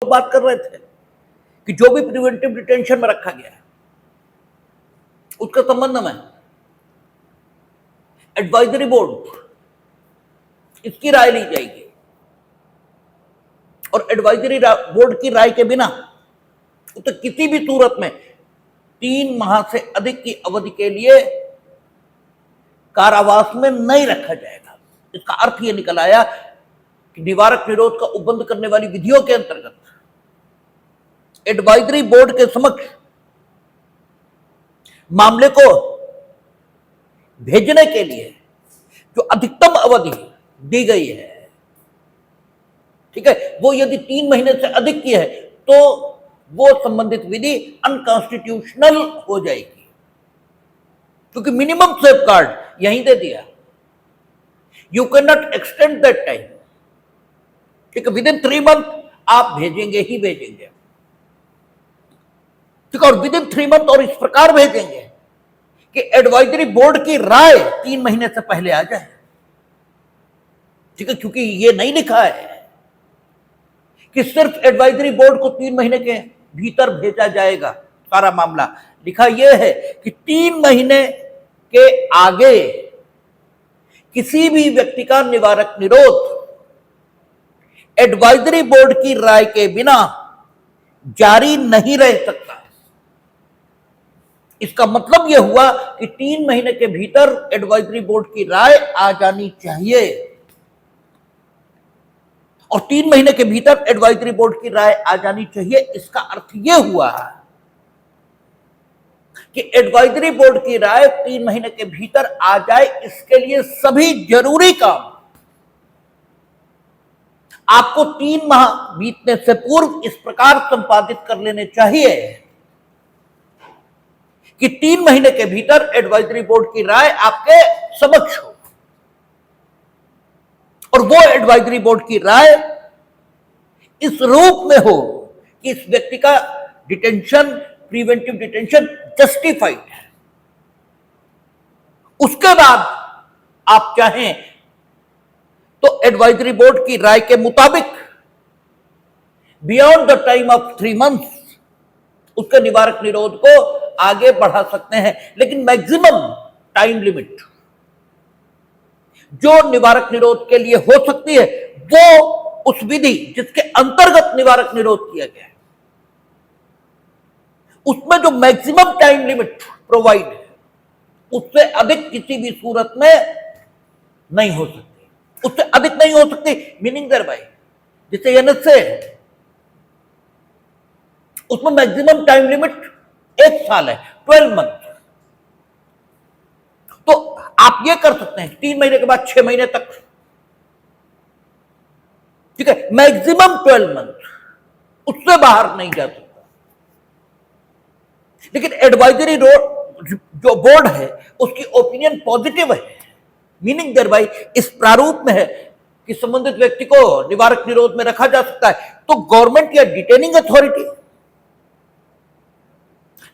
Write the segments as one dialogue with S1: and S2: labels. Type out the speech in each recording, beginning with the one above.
S1: बात कर रहे थे कि जो भी प्रिवेंटिव डिटेंशन में रखा गया है उसके संबंध में एडवाइजरी बोर्ड इसकी राय ली जाएगी और एडवाइजरी बोर्ड की राय के बिना तो किसी भी सूरत में 3 माह से अधिक की अवधि के लिए कारावास में नहीं रखा जाएगा। इसका अर्थ यह निकल आया कि निवारक निरोध का उपबंध करने वाली विधियों के अंतर्गत एडवाइजरी बोर्ड के समक्ष मामले को भेजने के लिए जो अधिकतम अवधि दी गई है, ठीक है, वो यदि 3 महीने से अधिक की है तो वो संबंधित विधि अनकॉन्स्टिट्यूशनल हो जाएगी, क्योंकि मिनिमम सेफगार्ड यहीं दे दिया। You can not extend that time, ठीक है, विद इन 3 मंथ आप भेजेंगे ही भेजेंगे, ठीक है, और विद इन 3 मंथ और इस प्रकार भेजेंगे कि एडवाइजरी बोर्ड की राय 3 महीने से पहले आ जाए, ठीक है, क्योंकि ये नहीं लिखा है कि सिर्फ एडवाइजरी बोर्ड को 3 महीने के भीतर भेजा जाएगा सारा मामला। लिखा यह है कि 3 महीने के आगे किसी भी व्यक्ति का निवारक निरोध एडवाइजरी बोर्ड की राय के बिना जारी नहीं रह सकता। इसका मतलब यह हुआ कि 3 महीने के भीतर एडवाइजरी बोर्ड की राय आ जानी चाहिए और 3 महीने के भीतर एडवाइजरी बोर्ड की राय आ जानी चाहिए। इसका अर्थ यह हुआ कि एडवाइजरी बोर्ड की राय 3 महीने के भीतर आ जाए, इसके लिए सभी जरूरी काम आपको 3 माह बीतने से पूर्व इस प्रकार संपादित कर लेने चाहिए कि 3 महीने के भीतर एडवाइजरी बोर्ड की राय आपके समक्ष हो और वो एडवाइजरी बोर्ड की राय इस रूप में हो कि इस व्यक्ति का डिटेंशन, प्रिवेंटिव डिटेंशन जस्टिफाइड है। उसके बाद आप चाहें तो एडवाइजरी बोर्ड की राय के मुताबिक beyond the time of 3 months उसके निवारक निरोध को आगे बढ़ा सकते हैं, लेकिन मैक्सिमम टाइम लिमिट जो निवारक निरोध के लिए हो सकती है वो उस विधि जिसके अंतर्गत निवारक निरोध किया गया है उसमें जो मैक्सिमम टाइम लिमिट प्रोवाइड है उससे अधिक किसी भी सूरत में नहीं हो सकती, उससे अधिक नहीं हो सकती। मीनिंग देयर बाय जिसे एनएसए उसमें मैक्सिमम टाइम लिमिट 1 साल है, 12 मंथ। तो आप ये कर सकते हैं 3 महीने के बाद 6 महीने तक, ठीक है, मैक्सिमम 12 मंथ, उससे बाहर नहीं जा सकता। लेकिन एडवाइजरी जो बोर्ड है उसकी ओपिनियन पॉजिटिव है। मीनिंग देयर बाय इस प्रारूप में है कि संबंधित व्यक्ति को निवारक निरोध में रखा जा सकता है, तो गवर्नमेंट या डिटेनिंग अथॉरिटी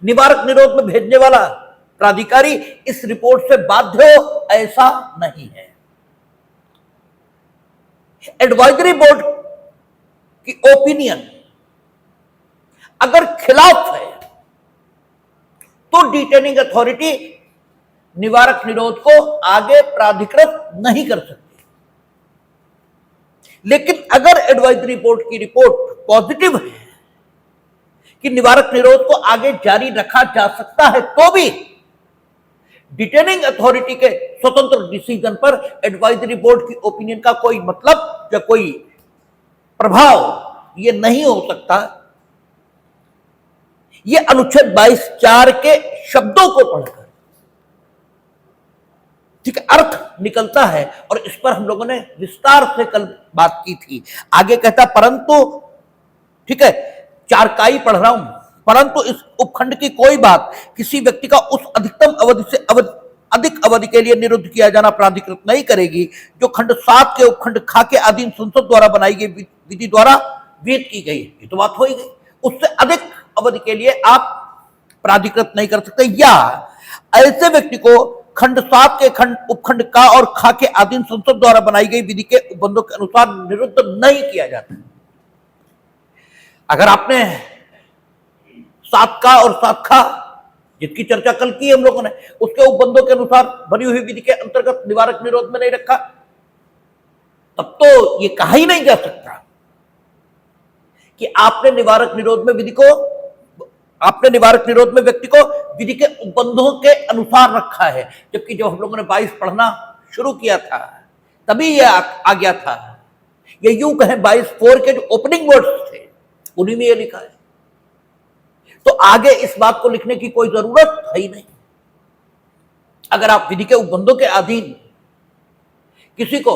S1: निवारक निरोध में भेजने वाला प्राधिकारी इस रिपोर्ट से बाध्य हो, ऐसा नहीं है। एडवाइजरी बोर्ड की ओपिनियन अगर खिलाफ है तो डिटेनिंग अथॉरिटी निवारक निरोध को आगे प्राधिकृत नहीं कर सकती। लेकिन अगर एडवाइजरी बोर्ड की रिपोर्ट पॉजिटिव है कि निवारक निरोध को आगे जारी रखा जा सकता है, तो भी डिटेनिंग अथॉरिटी के स्वतंत्र डिसीजन पर एडवाइजरी बोर्ड की ओपिनियन का कोई मतलब या कोई प्रभाव ये नहीं हो सकता। ये अनुच्छेद 22(4) के शब्दों को पढ़कर ठीक अर्थ निकलता है और इस पर हम लोगों ने विस्तार से कल बात की थी। आगे कहता परंतु, ठीक है, 4 काई पढ़ रहा हूं, परंतु इस उपखंड की कोई बात किसी व्यक्ति का उस अधिकतम अवधि से अधिक अवधि के लिए निरुद्ध किया जाना प्राधिकृत नहीं करेगी जो खंड 7 के उपखंड खा के अधीन संसद द्वारा बनाई गई विधि द्वारा विहित की गई। ये तो बात हो ही गई। उससे अधिक अवधि के लिए आप प्राधिकृत नहीं कर सकते, या ऐसे व्यक्ति को खंड 7 के उपखंड का और खा के अधीन संसद द्वारा बनाई गई विधि के उपबंधों के अनुसार निरुद्ध नहीं किया जाता। अगर आपने सातका और सातखा जिसकी चर्चा कल की हम लोगों ने, उसके उपबंधों के अनुसार बनी हुई विधि के अंतर्गत निवारक निरोध में नहीं रखा, तब तो ये कहा ही नहीं जा सकता कि आपने निवारक निरोध में व्यक्ति को विधि के उपबंधों के अनुसार रखा है। जबकि जब हम लोगों ने 22 पढ़ना शुरू किया था तभी यह आ गया था। ये यूं कहें 22(4) के जो ओपनिंग वर्ड्स थे उन्हीं में ये लिखा है, तो आगे इस बात को लिखने की कोई जरूरत है ही नहीं। अगर आप विधि के उपबंधों के अधीन किसी को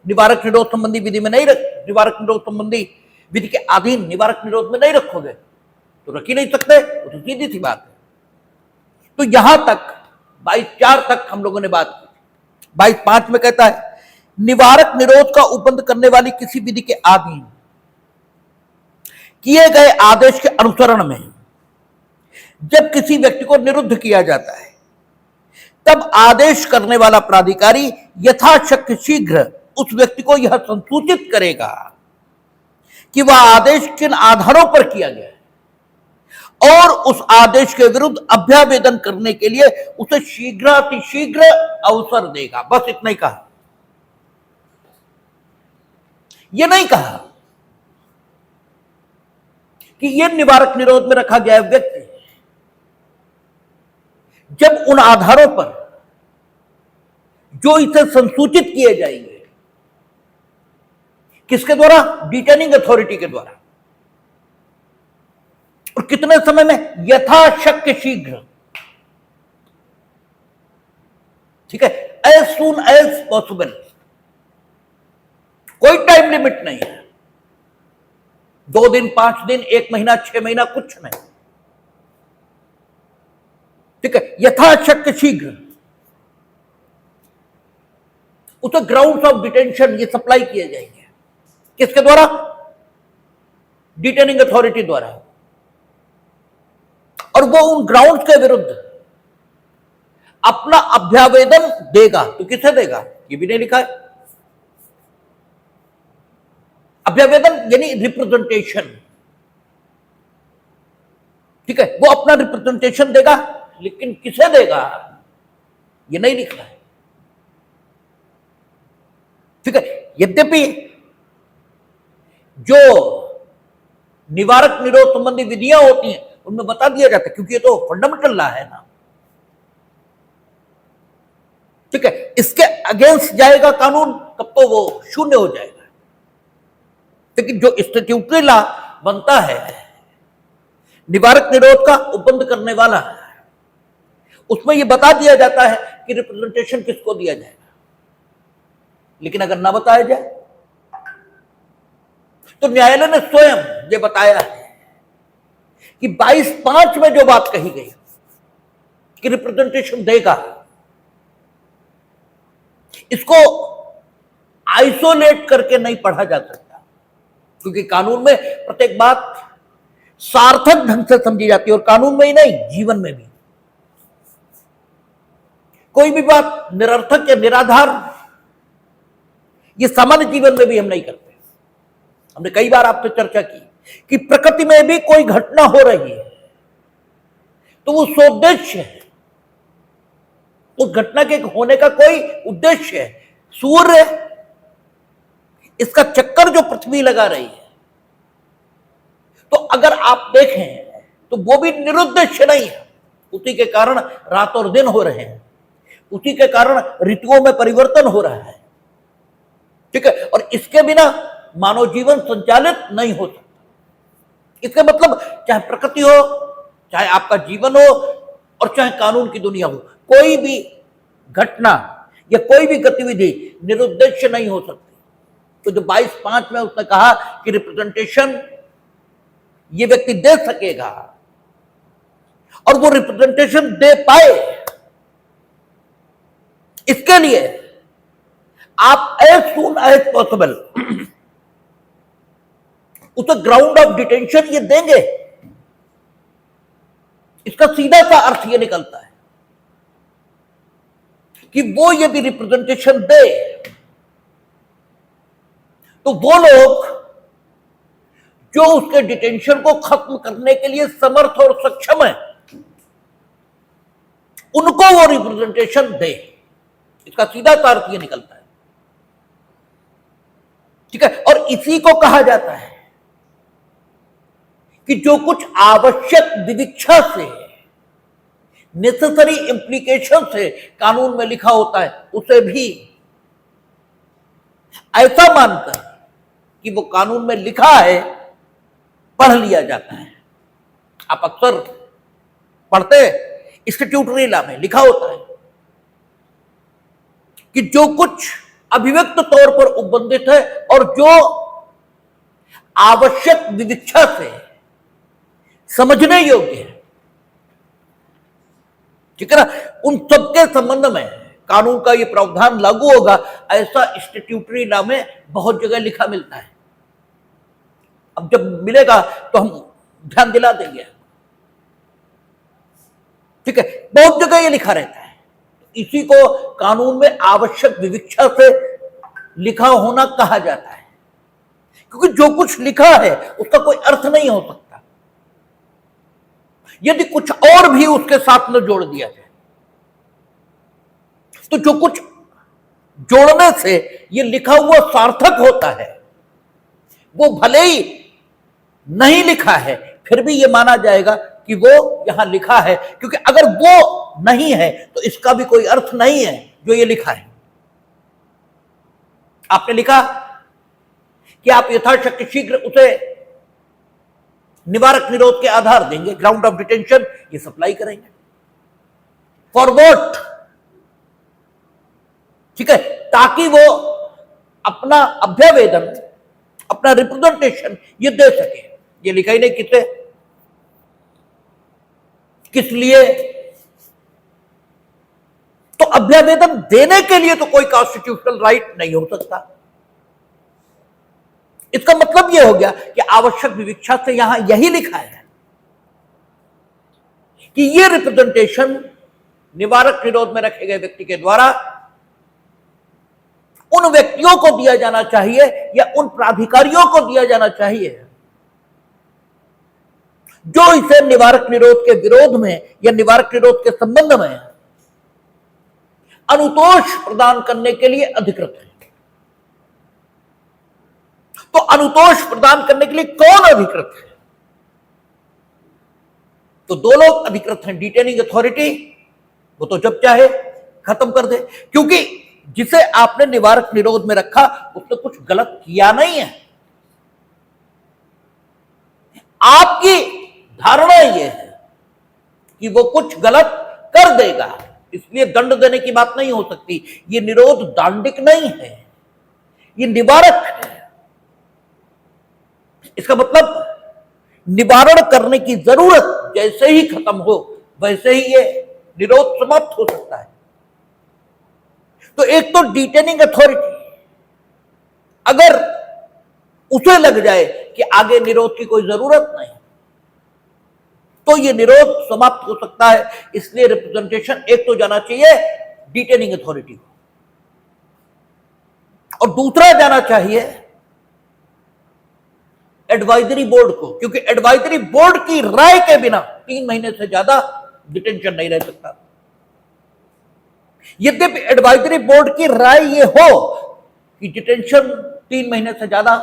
S1: निवारक निरोध संबंधी विधि में नहीं निवारक निरोध संबंधी विधि के अधीन निवारक निरोध में नहीं रखोगे तो रख ही नहीं सकते, तो सीधी सी बात है। तो यहां तक 22(4) तक हम लोगों ने बात की। 22(5) में कहता है निवारक निरोध का उपबंध करने वाली किसी विधि के अधीन किए गए आदेश के अनुसरण में जब किसी व्यक्ति को निरुद्ध किया जाता है तब आदेश करने वाला प्राधिकारी यथाशक्ति शीघ्र उस व्यक्ति को यह संसूचित करेगा कि वह आदेश किन आधारों पर किया गया है और उस आदेश के विरुद्ध अभ्यावेदन करने के लिए उसे शीघ्रातिशीघ्र अवसर देगा। बस इतना ही कहा। यह नहीं कहा कि यह निवारक निरोध में रखा गया व्यक्ति जब उन आधारों पर जो इसे संसूचित किए जाएंगे, किसके द्वारा? डिटेनिंग अथॉरिटी के द्वारा, और कितने समय में? यथाशक्य शीघ्र। ठीक है, एज सून एज पॉसिबल, कोई टाइम लिमिट नहीं है। 2 दिन, 5 दिन, 1 महीना, 6 महीना, कुछ नहीं। ठीक है, यथाशक्य शीघ्र उसे ग्राउंड्स ऑफ डिटेंशन ये सप्लाई किए जाएंगे। किसके द्वारा? डिटेनिंग अथॉरिटी द्वारा। और वो उन ग्राउंड्स के विरुद्ध अपना अभ्यावेदन देगा। तो किसे देगा? ये भी नहीं लिखा है। अभ्यावेदन यानी रिप्रेजेंटेशन। ठीक है, वो अपना रिप्रेजेंटेशन देगा, लेकिन किसे देगा ये नहीं लिखा है। ठीक है, यद्यपि जो निवारक निरोध संबंधी विधियां होती हैं उनमें बता दिया जाता है, क्योंकि ये तो फंडामेंटल लॉ है ना। ठीक है, इसके अगेंस्ट जाएगा कानून तब तो वो शून्य हो जाएगा। लेकिन जो स्टैट्यूटरी लॉ बनता है निवारक निरोध का उपबंध करने वाला, उसमें यह बता दिया जाता है कि रिप्रेजेंटेशन किसको दिया जाएगा। लेकिन अगर ना बताया जाए तो न्यायालय ने स्वयं ये बताया है कि 22(5) में जो बात कही गई कि रिप्रेजेंटेशन देगा, इसको आइसोलेट करके नहीं पढ़ा जा सकता, क्योंकि कानून में प्रत्येक बात सार्थक ढंग से समझी जाती है, और कानून में ही नहीं, जीवन में भी। कोई भी बात निरर्थक या निराधार ये सामान्य जीवन में भी हम नहीं करते। हमने कई बार आपसे चर्चा की कि प्रकृति में भी कोई घटना हो रही है तो वो सोद्देश्य है, उस घटना के होने का कोई उद्देश्य है। सूर्य, इसका चक्कर जो पृथ्वी लगा रही है, तो अगर आप देखें तो वो भी निरुद्देश्य नहीं है। उसी के कारण रात और दिन हो रहे हैं, उसी के कारण ऋतुओं में परिवर्तन हो रहा है। ठीक है, और इसके बिना मानव जीवन संचालित नहीं हो सकता। इसका मतलब चाहे प्रकृति हो, चाहे आपका जीवन हो, और चाहे कानून की दुनिया हो, कोई भी घटना या कोई भी गतिविधि निरुद्देश्य नहीं हो सकती। तो जो 22(5) में उसने कहा कि रिप्रेजेंटेशन ये व्यक्ति दे सकेगा, और वो रिप्रेजेंटेशन दे पाए, इसके लिए आप एज सून एज पॉसिबल उसे ग्राउंड ऑफ डिटेंशन ये देंगे। इसका सीधा सा अर्थ ये निकलता है कि वो यदि रिप्रेजेंटेशन दे तो वो लोग जो उसके डिटेंशन को खत्म करने के लिए समर्थ और सक्षम है, उनको वो रिप्रेजेंटेशन दे। इसका सीधा अर्थ ये निकलता है, ठीक है। और इसी को कहा जाता है कि जो कुछ आवश्यक विविक्षा से, नेसेसरी इंप्लीकेशन से कानून में लिखा होता है, उसे भी ऐसा मानकर कि वो कानून में लिखा है पढ़ लिया जाता है। आप अक्सर पढ़ते स्टैट्यूटरी लॉ में लिखा होता है कि जो कुछ अभिव्यक्त तौर पर उपबंधित है और जो आवश्यक विविक्षा से समझने योग्य है, ठीक है ना, उन सबके संबंध में कानून का यह प्रावधान लागू होगा। ऐसा स्टैट्यूटरी लॉ में बहुत जगह लिखा मिलता है। अब जब मिलेगा तो हम ध्यान दिला देंगे, ठीक है। बहुत जगह ये लिखा रहता है, इसी को कानून में आवश्यक विविक्षा से लिखा होना कहा जाता है, क्योंकि जो कुछ लिखा है उसका कोई अर्थ नहीं हो सकता यदि कुछ और भी उसके साथ में जोड़ दिया जाए। तो जो कुछ जोड़ने से ये लिखा हुआ सार्थक होता है, वो भले ही नहीं लिखा है फिर भी ये माना जाएगा कि वो यहां लिखा है, क्योंकि अगर वो नहीं है तो इसका भी कोई अर्थ नहीं है जो ये लिखा है। आपने लिखा कि आप यथाशक्ति शीघ्र उसे निवारक निरोध के आधार देंगे, ग्राउंड ऑफ डिटेंशन ये सप्लाई करेंगे। For what? ठीक है, ताकि वो अपना अभ्यवेदन, अपना रिप्रेजेंटेशन ये दे सके। ये लिखा ही नहीं किसे, किस लिए? तो अभ्यवेदन देने के लिए तो कोई कॉन्स्टिट्यूशनल राइट नहीं हो सकता। इसका मतलब यह हो गया कि आवश्यक विविक्षा से यहां यही लिखा है कि यह रिप्रेजेंटेशन निवारक निरोध में रखे गए व्यक्ति के द्वारा उन व्यक्तियों को दिया जाना चाहिए या उन प्राधिकारियों को दिया जाना चाहिए जो इसे निवारक निरोध के विरोध में या निवारक निरोध के संबंध में अनुतोष प्रदान करने के लिए अधिकृत है। तो अनुतोष प्रदान करने के लिए कौन अधिकृत है? तो दो लोग अधिकृत हैं। डिटेनिंग अथॉरिटी, वो तो जब चाहे खत्म कर दे, क्योंकि जिसे आपने निवारक निरोध में रखा उसने कुछ गलत किया नहीं है। आपकी धारणा यह है कि वो कुछ गलत कर देगा, इसलिए दंड देने की बात नहीं हो सकती। ये निरोध दांडिक नहीं है, ये निवारक है। इसका मतलब निवारण करने की जरूरत जैसे ही खत्म हो वैसे ही ये निरोध समाप्त हो सकता है। तो एक तो डिटेनिंग अथॉरिटी, अगर उसे लग जाए कि आगे निरोध की कोई जरूरत नहीं तो ये निरोध समाप्त हो सकता है। इसलिए रिप्रेजेंटेशन एक तो जाना चाहिए डिटेनिंग अथॉरिटी को, और दूसरा जाना चाहिए एडवाइजरी बोर्ड को, क्योंकि एडवाइजरी बोर्ड की राय के बिना 3 महीने से ज्यादा डिटेंशन नहीं रह सकता। यद्यपि एडवाइजरी बोर्ड की राय ये हो कि डिटेंशन 3 महीने से ज्यादा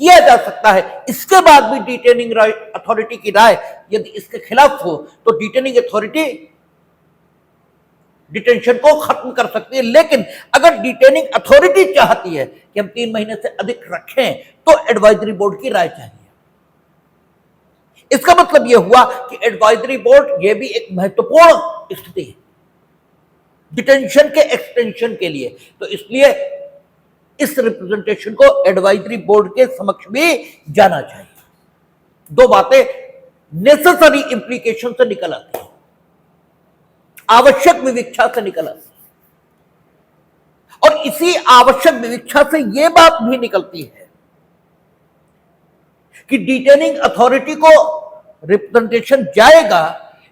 S1: किया जा सकता है, इसके बाद भी डिटेनिंग अथॉरिटी की राय यदि इसके खिलाफ हो तो डिटेनिंग अथॉरिटी डिटेंशन को खत्म कर सकती है। लेकिन अगर डिटेनिंग अथॉरिटी चाहती है कि हम 3 महीने से अधिक रखें तो एडवाइजरी बोर्ड की राय चाहिए। इसका मतलब यह हुआ कि एडवाइजरी बोर्ड यह भी एक महत्वपूर्ण स्थिति है डिटेंशन के एक्सटेंशन के लिए। तो इसलिए इस रिप्रेजेंटेशन को एडवाइजरी बोर्ड के समक्ष भी जाना चाहिए। दो बातें नेसेसरी इंप्लीकेशन से निकल आती है, आवश्यक विविक्षा से निकल आती है, और इसी आवश्यक विविक्षा से यह बात भी निकलती है कि डिटेनिंग अथॉरिटी को रिप्रेजेंटेशन जाएगा,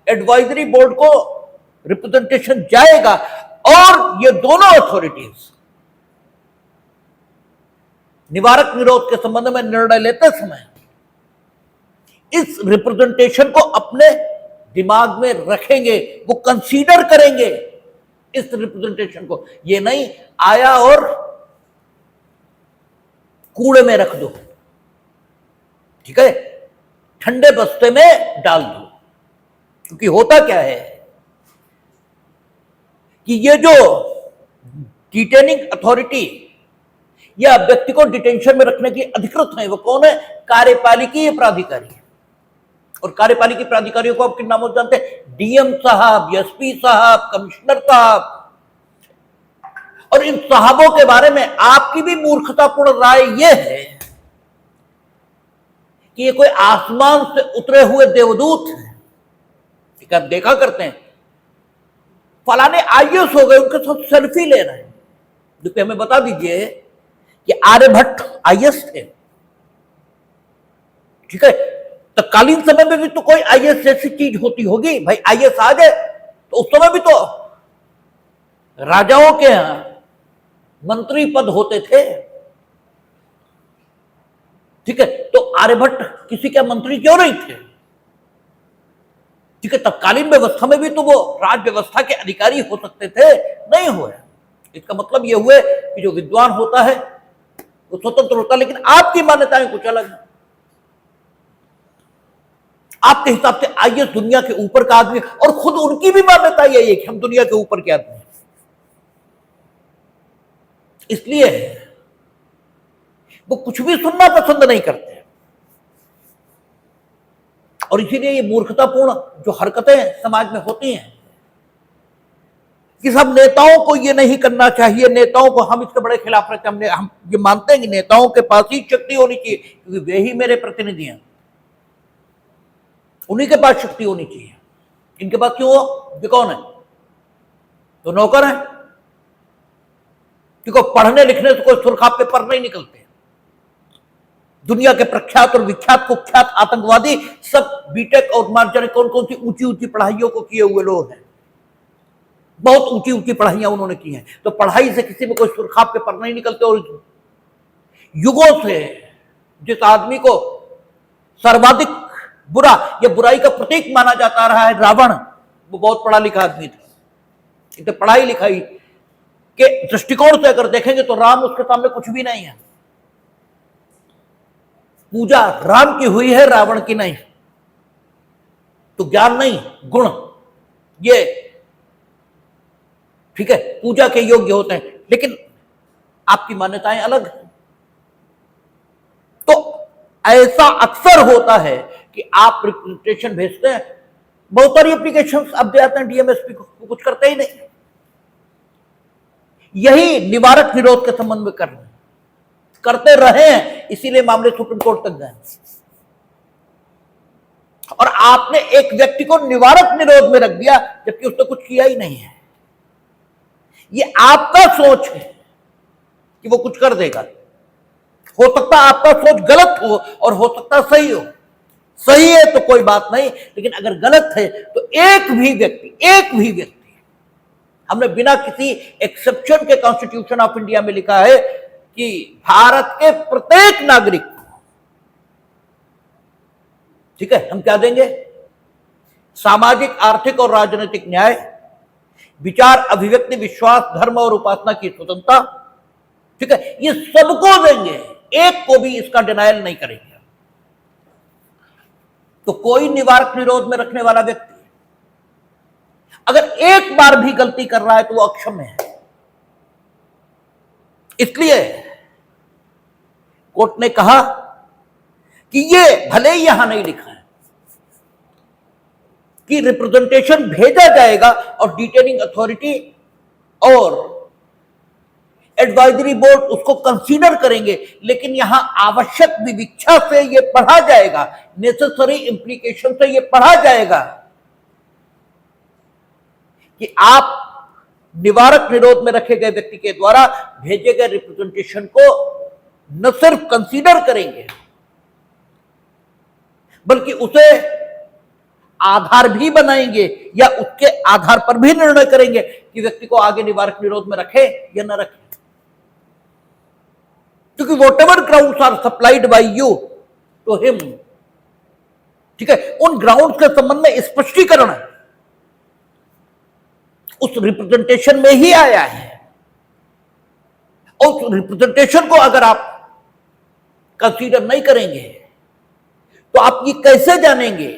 S1: एडवाइजरी बोर्ड को रिप्रेजेंटेशन जाएगा, और ये दोनों अथॉरिटीज निवारक निरोध के संबंध में निर्णय लेते समय इस रिप्रेजेंटेशन को अपने दिमाग में रखेंगे, वो कंसीडर करेंगे इस रिप्रेजेंटेशन को। ये नहीं आया और कूड़े में रख दो, ठीक है, ठंडे बस्ते में डाल दो। क्योंकि होता क्या है कि ये जो डिटेनिंग अथॉरिटी या व्यक्ति को डिटेंशन में रखने के लिए अधिकृत है, वो कौन है? कार्यपालिकीय प्राधिकारी है। और कार्यपालिकी प्राधिकारियों को आप किन नामों से जानते हैं? डीएम साहब, एसपी साहब, कमिश्नर साहब। और इन साहबों के बारे में आपकी भी मूर्खतापूर्ण राय यह है कि ये कोई आसमान से उतरे हुए देवदूत हैं। ठीक है, आप देखा करते हैं फलाने आईएएस हो गए, उनके साथ सेल्फी ले रहे हैं। देखिए, हमें बता दीजिए कि आर्यभट्ट आईएएस थे, ठीक है, तत्कालीन समय में भी तो कोई आईएएस जैसी चीज होती होगी भाई। आईएएस आ गए तो उस समय भी तो राजाओं के यहां मंत्री पद होते थे, ठीक है। तो आर्यभट्ट किसी के मंत्री क्यों नहीं थे? ठीक है, तत्कालीन व्यवस्था में भी तो वो राज व्यवस्था के अधिकारी हो सकते थे, नहीं हुए। इसका मतलब ये हुए कि जो विद्वान होता है वो स्वतंत्र होता है, लेकिन आपकी मान्यताएं कुछ अलग है। आपके हिसाब से आईएएस दुनिया के ऊपर का आदमी, और खुद उनकी भी मान्यता यही है कि हम दुनिया के ऊपर के आदमी। इसलिए वो कुछ भी सुनना पसंद नहीं करते, और इसीलिए ये मूर्खतापूर्ण जो हरकतें समाज में होती हैं कि सब नेताओं को ये नहीं करना चाहिए, नेताओं को, हम इसके बड़े खिलाफ रहते हैं। हम ये मानते हैं कि नेताओं के पास ही शक्ति होनी चाहिए, क्योंकि वे ही मेरे प्रतिनिधि हैं, उन्हीं के पास शक्ति होनी चाहिए। इनके पास क्यों हो? ये कौन है? तो नौकर है, क्योंकि पढ़ने लिखने से कोई सुरखा पेपर नहीं निकलते। दुनिया के प्रख्यात और विख्यात कुख्यात आतंकवादी सब बीटेक और मार्चर कौन कौन सी ऊंची ऊंची पढ़ाइयों को किए हुए लोग हैं, बहुत ऊंची ऊंची पढ़ाइयां उन्होंने की हैं। तो पढ़ाई से किसी में कोई सुरखा पेपर नहीं निकलते। और युगों से जिस आदमी को सर्वाधिक बुरा या बुराई का प्रतीक माना जाता रहा है, रावण, वो बहुत पढ़ा लिखा आदमी था। इतने पढ़ाई लिखाई के दृष्टिकोण से अगर देखेंगे तो राम उसके सामने कुछ भी नहीं है। पूजा राम की हुई है, रावण की नहीं। तो ज्ञान नहीं, गुण, ये ठीक है, पूजा के योग्य होते हैं, लेकिन आपकी मान्यताएं अलग हैं। तो ऐसा अक्सर होता है कि आप रिप्रेजेंटेशन भेजते हैं, बहुत सारी एप्लीकेशन अब दे आते हैं डीएमएसपी को, कुछ करते ही नहीं। यही निवारक निरोध के संबंध में करते रहे हैं, इसीलिए मामले सुप्रीम कोर्ट तक गए। और आपने एक व्यक्ति को निवारक निरोध में रख दिया जबकि उसने कुछ किया ही नहीं है। ये आपका सोच है कि वो कुछ कर देगा। हो सकता आपका सोच गलत हो और हो सकता सही हो। सही है तो कोई बात नहीं, लेकिन अगर गलत है तो एक भी व्यक्ति, हमने बिना किसी एक्सेप्शन के कॉन्स्टिट्यूशन ऑफ इंडिया में लिखा है कि भारत के प्रत्येक नागरिक, ठीक है, हम क्या देंगे? सामाजिक, आर्थिक और राजनीतिक न्याय, विचार, अभिव्यक्ति, विश्वास, धर्म और उपासना की स्वतंत्रता, ठीक है, ये सबको देंगे, एक को भी इसका डिनायल नहीं करेंगे। तो कोई निवारक निरोध में रखने वाला व्यक्ति अगर एक बार भी गलती कर रहा है तो वो अक्षम्य है। इसलिए कोर्ट ने कहा कि ये भले ही यहां नहीं लिखा है कि रिप्रेजेंटेशन भेजा जाएगा और डिटेनिंग अथॉरिटी और एडवाइजरी बोर्ड उसको कंसीडर करेंगे, लेकिन यहां आवश्यक विविक्षा से यह पढ़ा जाएगा, नेसेसरी इंप्लीकेशन से यह पढ़ा जाएगा कि आप निवारक निरोध में रखे गए व्यक्ति के द्वारा भेजे गए रिप्रेजेंटेशन को न सिर्फ कंसीडर करेंगे बल्कि उसे आधार भी बनाएंगे या उसके आधार पर भी निर्णय करेंगे कि व्यक्ति को आगे निवारक निरोध में रखे या न रखे। क्योंकि whatever grounds are supplied by you to him, ठीक है, उन ग्राउंड्स के संबंध में स्पष्टीकरण उस रिप्रेजेंटेशन में ही आया है। और उस रिप्रेजेंटेशन को अगर आप कंसीडर नहीं करेंगे तो आप ये कैसे जानेंगे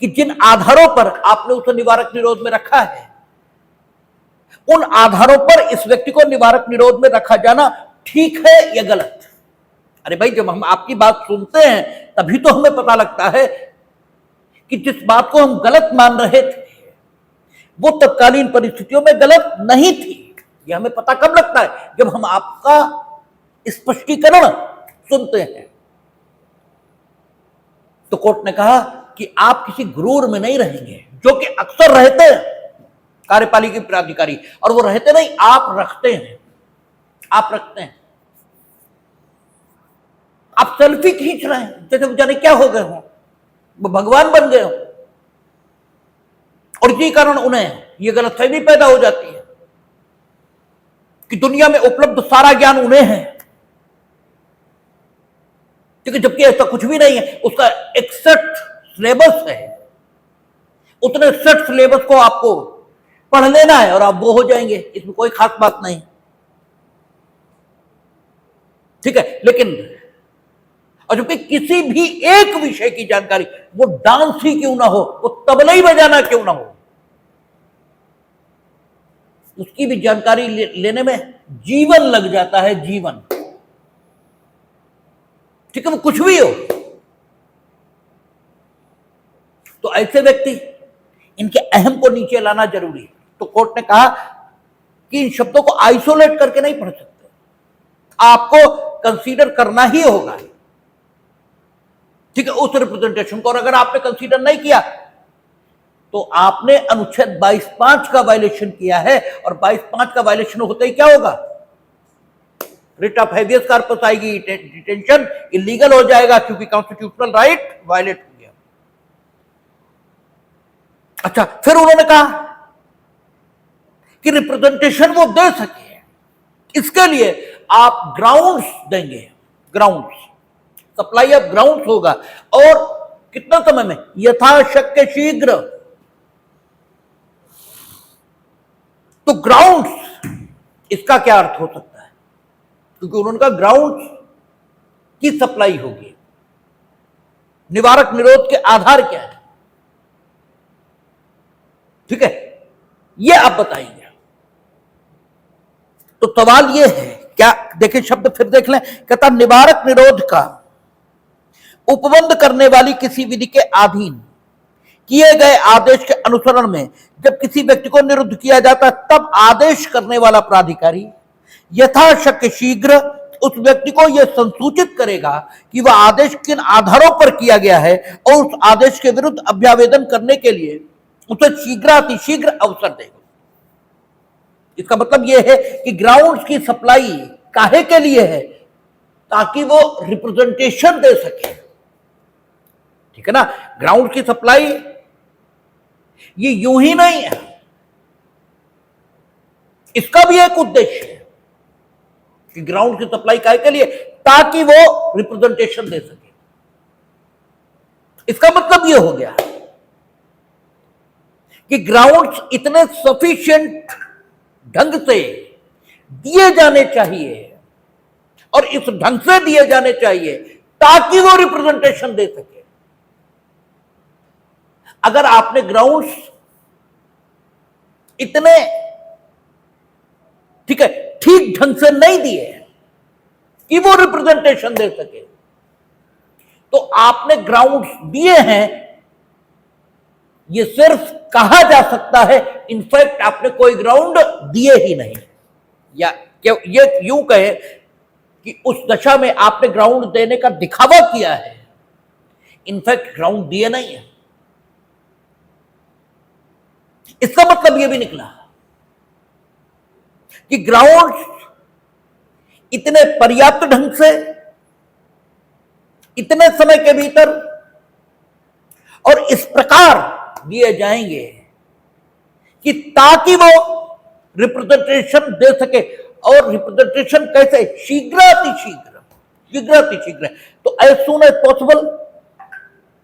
S1: कि जिन आधारों पर आपने उसे निवारक निरोध में रखा है, उन आधारों पर इस व्यक्ति को निवारक निरोध में रखा जाना ठीक है या गलत? अरे भाई, जब हम आपकी बात सुनते हैं तभी तो हमें पता लगता है कि जिस बात को हम गलत मान रहे थे वो तत्कालीन परिस्थितियों में गलत नहीं थी। यह हमें पता कब लगता है? जब हम आपका स्पष्टीकरण सुनते हैं। तो कोर्ट ने कहा कि आप किसी गुरूर में नहीं रहेंगे, जो कि अक्सर रहते हैं कार्यपालिका प्राधिकारी, और वो रहते नहीं, आप रखते हैं, आप रखते हैं। आप सेल्फी खींच रहे हैं जैसे जाने क्या हो गए हो, वो भगवान बन गए हो, और इसी कारण उन्हें ये गलतफहमी पैदा हो जाती है कि दुनिया में उपलब्ध सारा ज्ञान उन्हें है, क्योंकि जबकि ऐसा कुछ भी नहीं है। उसका एक सेट सिलेबस है, उतने सेट सिलेबस को आपको पढ़ लेना है और आप वो हो जाएंगे, इसमें कोई खास बात नहीं। ठीक है, लेकिन और जबकि किसी भी एक विषय की जानकारी, वो डांस ही क्यों ना हो, वो तबला ही बजाना क्यों ना हो, उसकी भी जानकारी लेने में जीवन लग जाता है, जीवन। ठीक है, वो कुछ भी हो। तो ऐसे व्यक्ति, इनके अहम को नीचे लाना जरूरी है। तो कोर्ट ने कहा कि इन शब्दों को आइसोलेट करके नहीं पढ़ सकते, आपको कंसीडर करना ही होगा। ठीक है, उस रिप्रेजेंटेशन को, और अगर आपने कंसीडर नहीं किया तो आपने अनुच्छेद 22.5 का वायलेशन किया है, और 22.5 का वायलेशन होते ही क्या होगा? रिट ऑफ हेवियस कॉर्पस आएगी, डिटेंशन इलीगल हो जाएगा, क्योंकि कॉन्स्टिट्यूशनल राइट वायलेट हो गया। अच्छा, फिर उन्होंने कहा कि रिप्रेजेंटेशन वो दे सके, इसके लिए आप ग्राउंड्स देंगे, ग्राउंड्स, सप्लाई ऑफ ग्राउंड्स होगा, और कितना समय में? यथाशक्य शीघ्र। तो ग्राउंड्स, इसका क्या अर्थ हो सकता है? क्योंकि उन्होंने कहा ग्राउंड्स की सप्लाई होगी, निवारक निरोध के आधार क्या है? ठीक है, ये आप बताइए। तो सवाल ये है, क्या देखिए शब्द फिर देख लें, कहता निवारक निरोध का उपबंध करने वाली किसी विधि के अधीन किए गए आदेश के अनुसरण में जब किसी व्यक्ति को निरुद्ध किया जाता है, तब आदेश करने वाला प्राधिकारी यथाशक्य शीघ्र उस व्यक्ति को यह संसूचित करेगा कि वह आदेश किन आधारों पर किया गया है, और उस आदेश के विरुद्ध अभ्यावेदन करने के लिए उसे शीघ्रातिशीघ्र अवसर देगा। इसका मतलब यह है कि ग्राउंड्स की सप्लाई काहे के लिए है? ताकि वो रिप्रेजेंटेशन दे सके। ठीक है ना, ग्राउंड की सप्लाई ये यूं ही नहीं है, इसका भी एक उद्देश्य है कि ग्राउंड की सप्लाई काहे के लिए? ताकि वो रिप्रेजेंटेशन दे सके। इसका मतलब ये हो गया कि ग्राउंड्स इतने सफिशिएंट ढंग से दिए जाने चाहिए, और इस ढंग से दिए जाने चाहिए ताकि वो रिप्रेजेंटेशन दे सके। अगर आपने ग्राउंड्स इतने ठीक है ठीक ढंग से नहीं दिए कि वो रिप्रेजेंटेशन दे सके, तो आपने ग्राउंड्स दिए हैं, ये सिर्फ कहा जा सकता है, इनफैक्ट आपने कोई ग्राउंड दिए ही नहीं, या ये यूं कहे कि उस दशा में आपने ग्राउंड देने का दिखावा किया है, इनफैक्ट ग्राउंड दिए नहीं है। इसका मतलब यह भी निकला कि ग्राउंड्स इतने पर्याप्त ढंग से, इतने समय के भीतर और इस प्रकार दिए जाएंगे कि ताकि वो रिप्रेजेंटेशन दे सके। और रिप्रेजेंटेशन कैसे? शीघ्रातिशीघ्र, शीघ्रातिशीघ्र। तो एज सून एज पॉसिबल,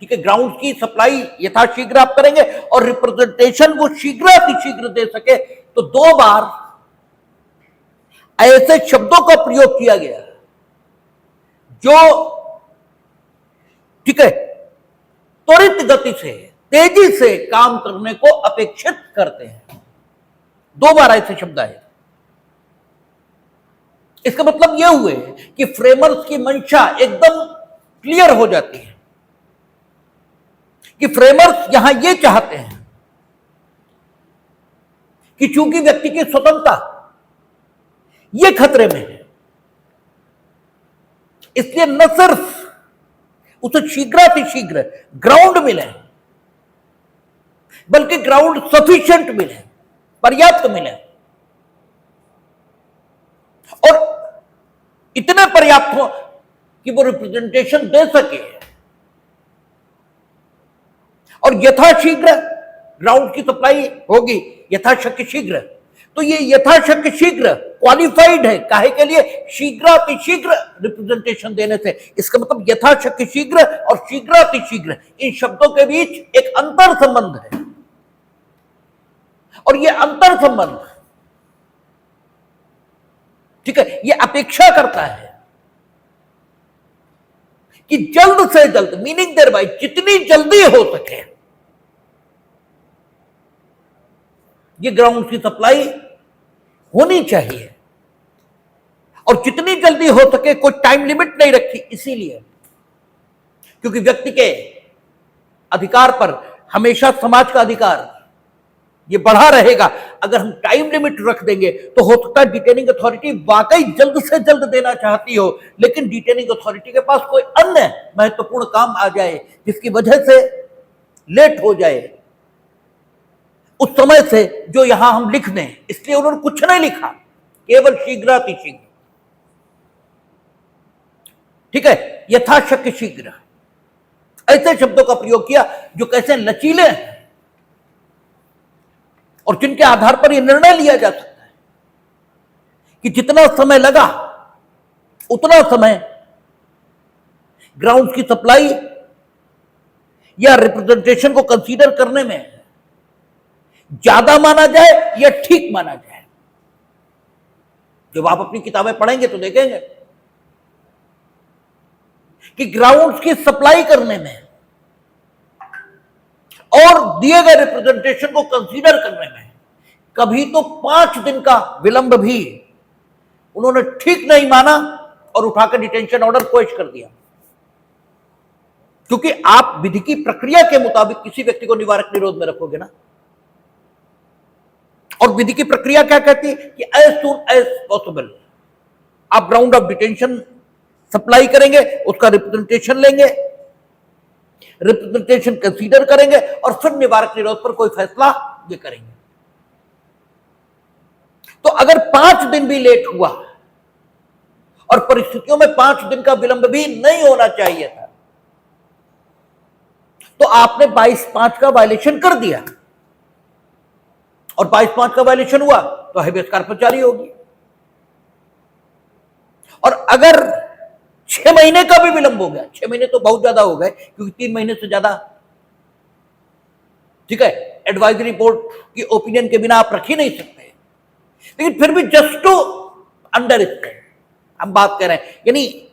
S1: ठीक है, ग्राउंड की सप्लाई यथाशीघ्र आप करेंगे और रिप्रेजेंटेशन वो शीघ्र दे सके। तो 2 बार ऐसे शब्दों का प्रयोग किया गया जो, ठीक है, त्वरित गति से, तेजी से काम करने को अपेक्षित करते हैं। 2 बार ऐसे शब्द आए। इसका मतलब यह हुए कि फ्रेमर्स की मंशा एकदम क्लियर हो जाती है कि फ्रेमर्स यहां यह चाहते हैं कि चूंकि व्यक्ति की स्वतंत्रता यह खतरे में है, इसलिए न सिर्फ उसे शीघ्र ग्राउंड मिले, बल्कि ग्राउंड सफिशिएंट मिले, पर्याप्त मिले, और इतने पर्याप्त हो कि वो रिप्रेजेंटेशन दे सके, और यथाशीघ्र ग्राउंड की सप्लाई होगी, यथाशक्य शीघ्र। तो ये यथाशक्य शीघ्र क्वालिफाइड है काहे के लिए? शीघ्र रिप्रेजेंटेशन देने से। इसका मतलब यथाशक्य शीघ्र और शीघ्र इन शब्दों के बीच एक अंतर संबंध है, और ये अंतर संबंध, ठीक है, ये अपेक्षा करता है कि जल्द से जल्द, मीनिंग देयर बाय जितनी जल्दी हो सके ये ग्राउंड की सप्लाई होनी चाहिए, और जितनी जल्दी हो सके, कोई टाइम लिमिट नहीं रखी, इसीलिए क्योंकि व्यक्ति के अधिकार पर हमेशा समाज का अधिकार ये बढ़ा रहेगा। अगर हम टाइम लिमिट रख देंगे तो हो सकता है डिटेनिंग अथॉरिटी वाकई जल्द से जल्द देना चाहती हो, लेकिन डिटेनिंग अथॉरिटी के पास कोई अन्य महत्वपूर्ण काम आ जाए जिसकी वजह से लेट हो जाए उस समय से जो यहां हम लिख दें। इसलिए उन्होंने कुछ नहीं लिखा, केवल शीघ्र, ठीक है, यथाशक्य शीघ्र, ऐसे शब्दों का प्रयोग किया जो कैसे लचीले हैं और जिनके आधार पर यह निर्णय लिया जा सकता है कि जितना समय लगा उतना समय ग्राउंड की सप्लाई या रिप्रेजेंटेशन को कंसीडर करने में ज्यादा माना जाए या ठीक माना जाए। जब आप अपनी किताबें पढ़ेंगे तो देखेंगे कि ग्राउंड्स की सप्लाई करने में और दिए गए रिप्रेजेंटेशन को कंसीडर करने में कभी तो 5 दिन का विलंब भी उन्होंने ठीक नहीं माना और उठाकर डिटेंशन ऑर्डर पेश कर दिया, क्योंकि आप विधि की प्रक्रिया के मुताबिक किसी व्यक्ति को निवारक निरोध में रखोगे ना, और विधि की प्रक्रिया क्या कहती है कि एज सून एज पॉसिबल आप ग्राउंड ऑफ डिटेंशन सप्लाई करेंगे, उसका रिप्रेजेंटेशन लेंगे, रिप्रेजेंटेशन कंसीडर करेंगे और फिर निवारक निरोध पर कोई फैसला ये करेंगे। तो अगर 5 दिन भी लेट हुआ, और परिस्थितियों में 5 दिन का विलंब भी नहीं होना चाहिए था, तो आपने 22(5) का वायलेशन कर दिया, और 22(5) का वायलेशन हुआ तो हेबियस कॉर्पस जारी होगी। और अगर 6 महीने का भी विलंब हो गया, 6 महीने तो बहुत ज्यादा हो गए क्योंकि 3 महीने से ज्यादा, ठीक है, एडवाइजरी बोर्ड की ओपिनियन के बिना आप रख ही नहीं सकते, लेकिन फिर भी जस्ट टू अंडरस्टैंड हम बात कर रहे हैं, यानी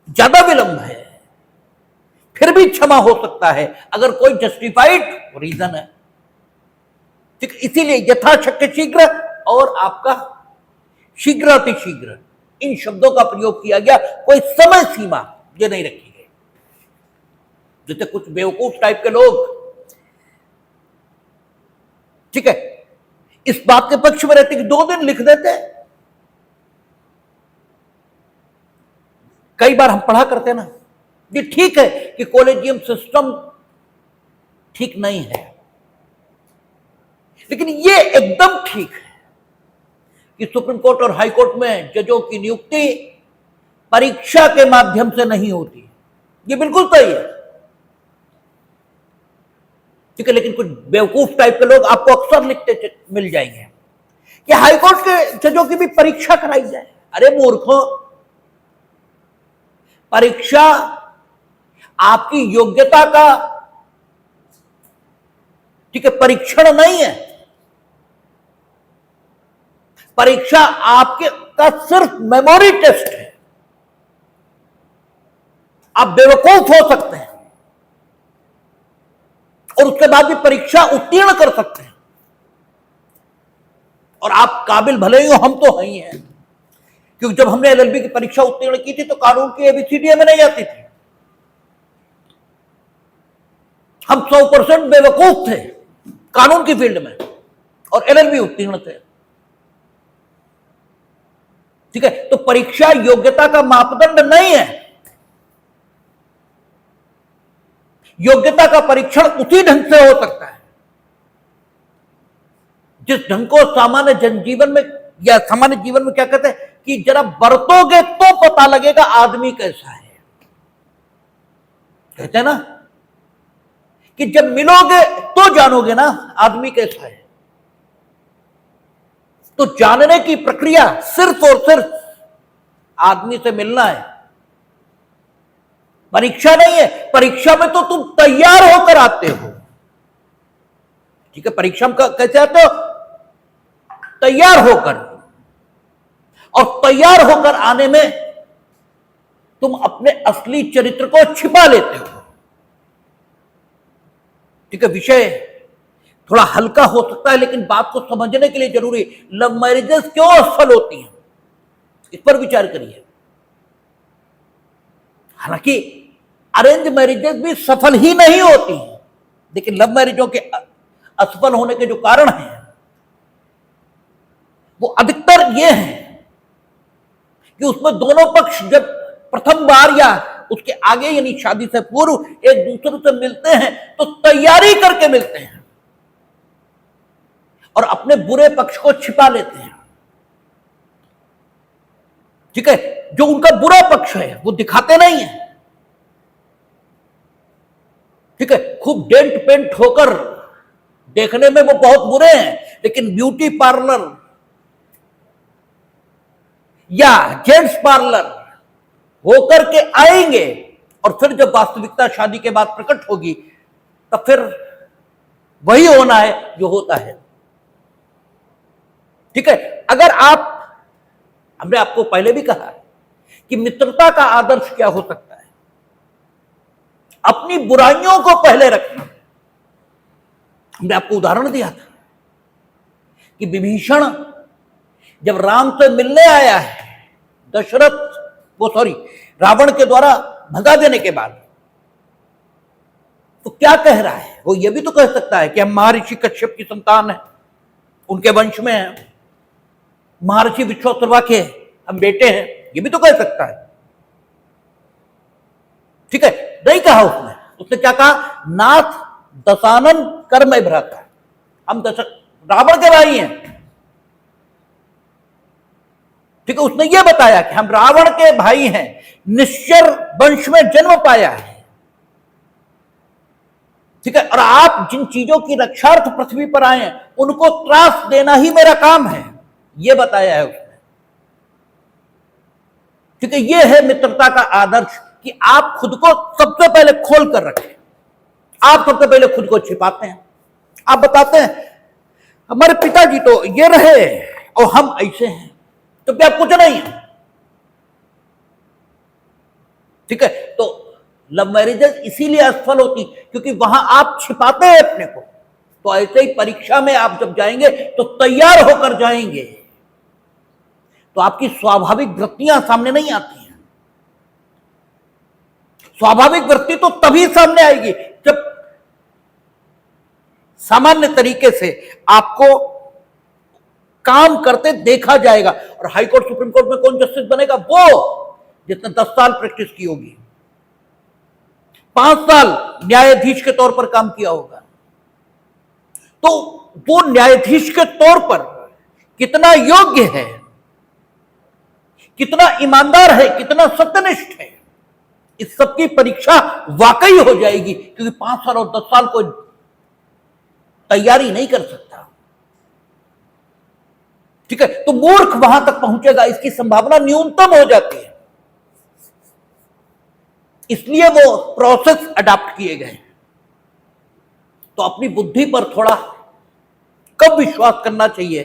S1: ज्यादा विलंब है फिर भी क्षमा हो सकता है अगर कोई जस्टिफाइड रीजन है, ठीक। इसीलिए यथाशक्य शीघ्र और आपका शीघ्र इन शब्दों का प्रयोग किया गया, कोई समय सीमा ये नहीं रखी गई। जैसे कुछ बेवकूफ टाइप के लोग, ठीक है, इस बात के पक्ष में रहते कि 2 दिन लिख देते। कई बार हम पढ़ा करते ना, ये ठीक है कि कॉलेजियम सिस्टम ठीक नहीं है, लेकिन ये एकदम ठीक है कि सुप्रीम कोर्ट और हाई कोर्ट में जजों की नियुक्ति परीक्षा के माध्यम से नहीं होती, ये बिल्कुल सही है, ठीक है। लेकिन कुछ बेवकूफ टाइप के लोग आपको अक्सर लिखते मिल जाएंगे कि हाई कोर्ट के जजों की भी परीक्षा कराई जाए। अरे मूर्खों, परीक्षा आपकी योग्यता का, ठीक है, परीक्षण नहीं है। परीक्षा आपके का सिर्फ मेमोरी टेस्ट है। आप बेवकूफ हो सकते हैं और उसके बाद भी परीक्षा उत्तीर्ण कर सकते हैं, और आप काबिल भले ही हो, हम तो ही हैं, क्योंकि जब हमने एलएलबी की परीक्षा उत्तीर्ण की थी तो कानून की एबीसीडी में नहीं आती थी। हम 100% बेवकूफ थे कानून की फील्ड में और एलएलबी उत्तीर्ण थे। ठीक है, तो परीक्षा योग्यता का मापदंड नहीं है। योग्यता का परीक्षण उसी ढंग से हो सकता है जिस ढंग को सामान्य जनजीवन में या सामान्य जीवन में क्या कहते हैं कि जरा बरतोगे तो पता लगेगा आदमी कैसा है। कहते हैं ना कि जब मिलोगे तो जानोगे ना आदमी कैसा है। तो जानने की प्रक्रिया सिर्फ और सिर्फ आदमी से मिलना है, परीक्षा नहीं है। परीक्षा में तो तुम तैयार होकर आते हो। ठीक है, परीक्षा में कैसे आते हो? तैयार होकर, और तैयार होकर आने में तुम अपने असली चरित्र को छिपा लेते हो। ठीक है, विषय थोड़ा हल्का हो सकता है लेकिन बात को समझने के लिए जरूरी। लव मैरिजेस क्यों असफल होती हैं, इस पर विचार करिए। हालांकि अरेंज मैरिजेस भी सफल ही नहीं होती हैं, लेकिन लव मैरिजों के असफल होने के जो कारण हैं वो अधिकतर ये हैं कि उसमें दोनों पक्ष जब प्रथम बार या उसके आगे यानी शादी से पूर्व एक दूसरे से मिलते हैं तो तैयारी करके मिलते हैं और अपने बुरे पक्ष को छिपा लेते हैं। ठीक है, जो उनका बुरा पक्ष है वो दिखाते नहीं है। ठीक है, खूब डेंट पेंट होकर देखने में वो बहुत बुरे हैं, लेकिन ब्यूटी पार्लर या जेंट्स पार्लर होकर के आएंगे और फिर जब वास्तविकता शादी के बाद प्रकट होगी तब फिर वही होना है जो होता है। ठीक है, अगर आप, हमने आपको पहले भी कहा कि मित्रता का आदर्श क्या हो सकता है, अपनी बुराइयों को पहले रखना। हमने आपको उदाहरण दिया था कि विभीषण जब राम से मिलने आया है रावण के द्वारा भगा देने के बाद, तो क्या कह रहा है? वो ये भी तो कह सकता है कि हम महर्षि कश्यप की संतान है, उनके वंश में हैं, महर्षि विश्वामित्र के हम बेटे हैं, ये भी तो कह सकता है। ठीक है, नहीं कहा उसने। उसने क्या कहा? नाथ दशानन कर मैं भ्राता, हम रावण के भाई हैं। ठीक है, उसने ये बताया कि हम रावण के भाई हैं, निश्चर वंश में जन्म पाया है। ठीक है, और आप जिन चीजों की रक्षार्थ पृथ्वी पर आए हैं उनको त्रास देना ही मेरा काम है, ये बताया है उसने। ठीक है, ये है मित्रता का आदर्श कि आप खुद को सबसे पहले खोल कर रखें। आप सबसे पहले खुद को छिपाते हैं, आप बताते हैं हमारे पिताजी तो ये रहे और हम ऐसे हैं, तो क्या कुछ नहीं है। ठीक है, तो लव मैरिजेस इसीलिए असफल होती क्योंकि वहां आप छिपाते हैं अपने को। तो ऐसे ही परीक्षा में आप जब जाएंगे तो तैयार होकर जाएंगे, तो आपकी स्वाभाविक वृत्तियां सामने नहीं आती हैं। स्वाभाविक वृत्ति तो तभी सामने आएगी जब सामान्य तरीके से आपको काम करते देखा जाएगा। और हाई कोर्ट सुप्रीम कोर्ट में कौन जस्टिस बनेगा? वो जिसने 10 साल प्रैक्टिस की होगी, 5 साल न्यायाधीश के तौर पर काम किया होगा। तो वो न्यायाधीश के तौर पर कितना योग्य है, कितना ईमानदार है, कितना सत्यनिष्ठ है, इस सब की परीक्षा वाकई हो जाएगी, क्योंकि 5 साल और 10 साल को तैयारी नहीं कर सकता। ठीक है, तो मूर्ख वहां तक पहुंचेगा, इसकी संभावना न्यूनतम हो जाती है। इसलिए वो प्रोसेस अडॉप्ट किए गए। तो अपनी बुद्धि पर थोड़ा कब विश्वास करना चाहिए?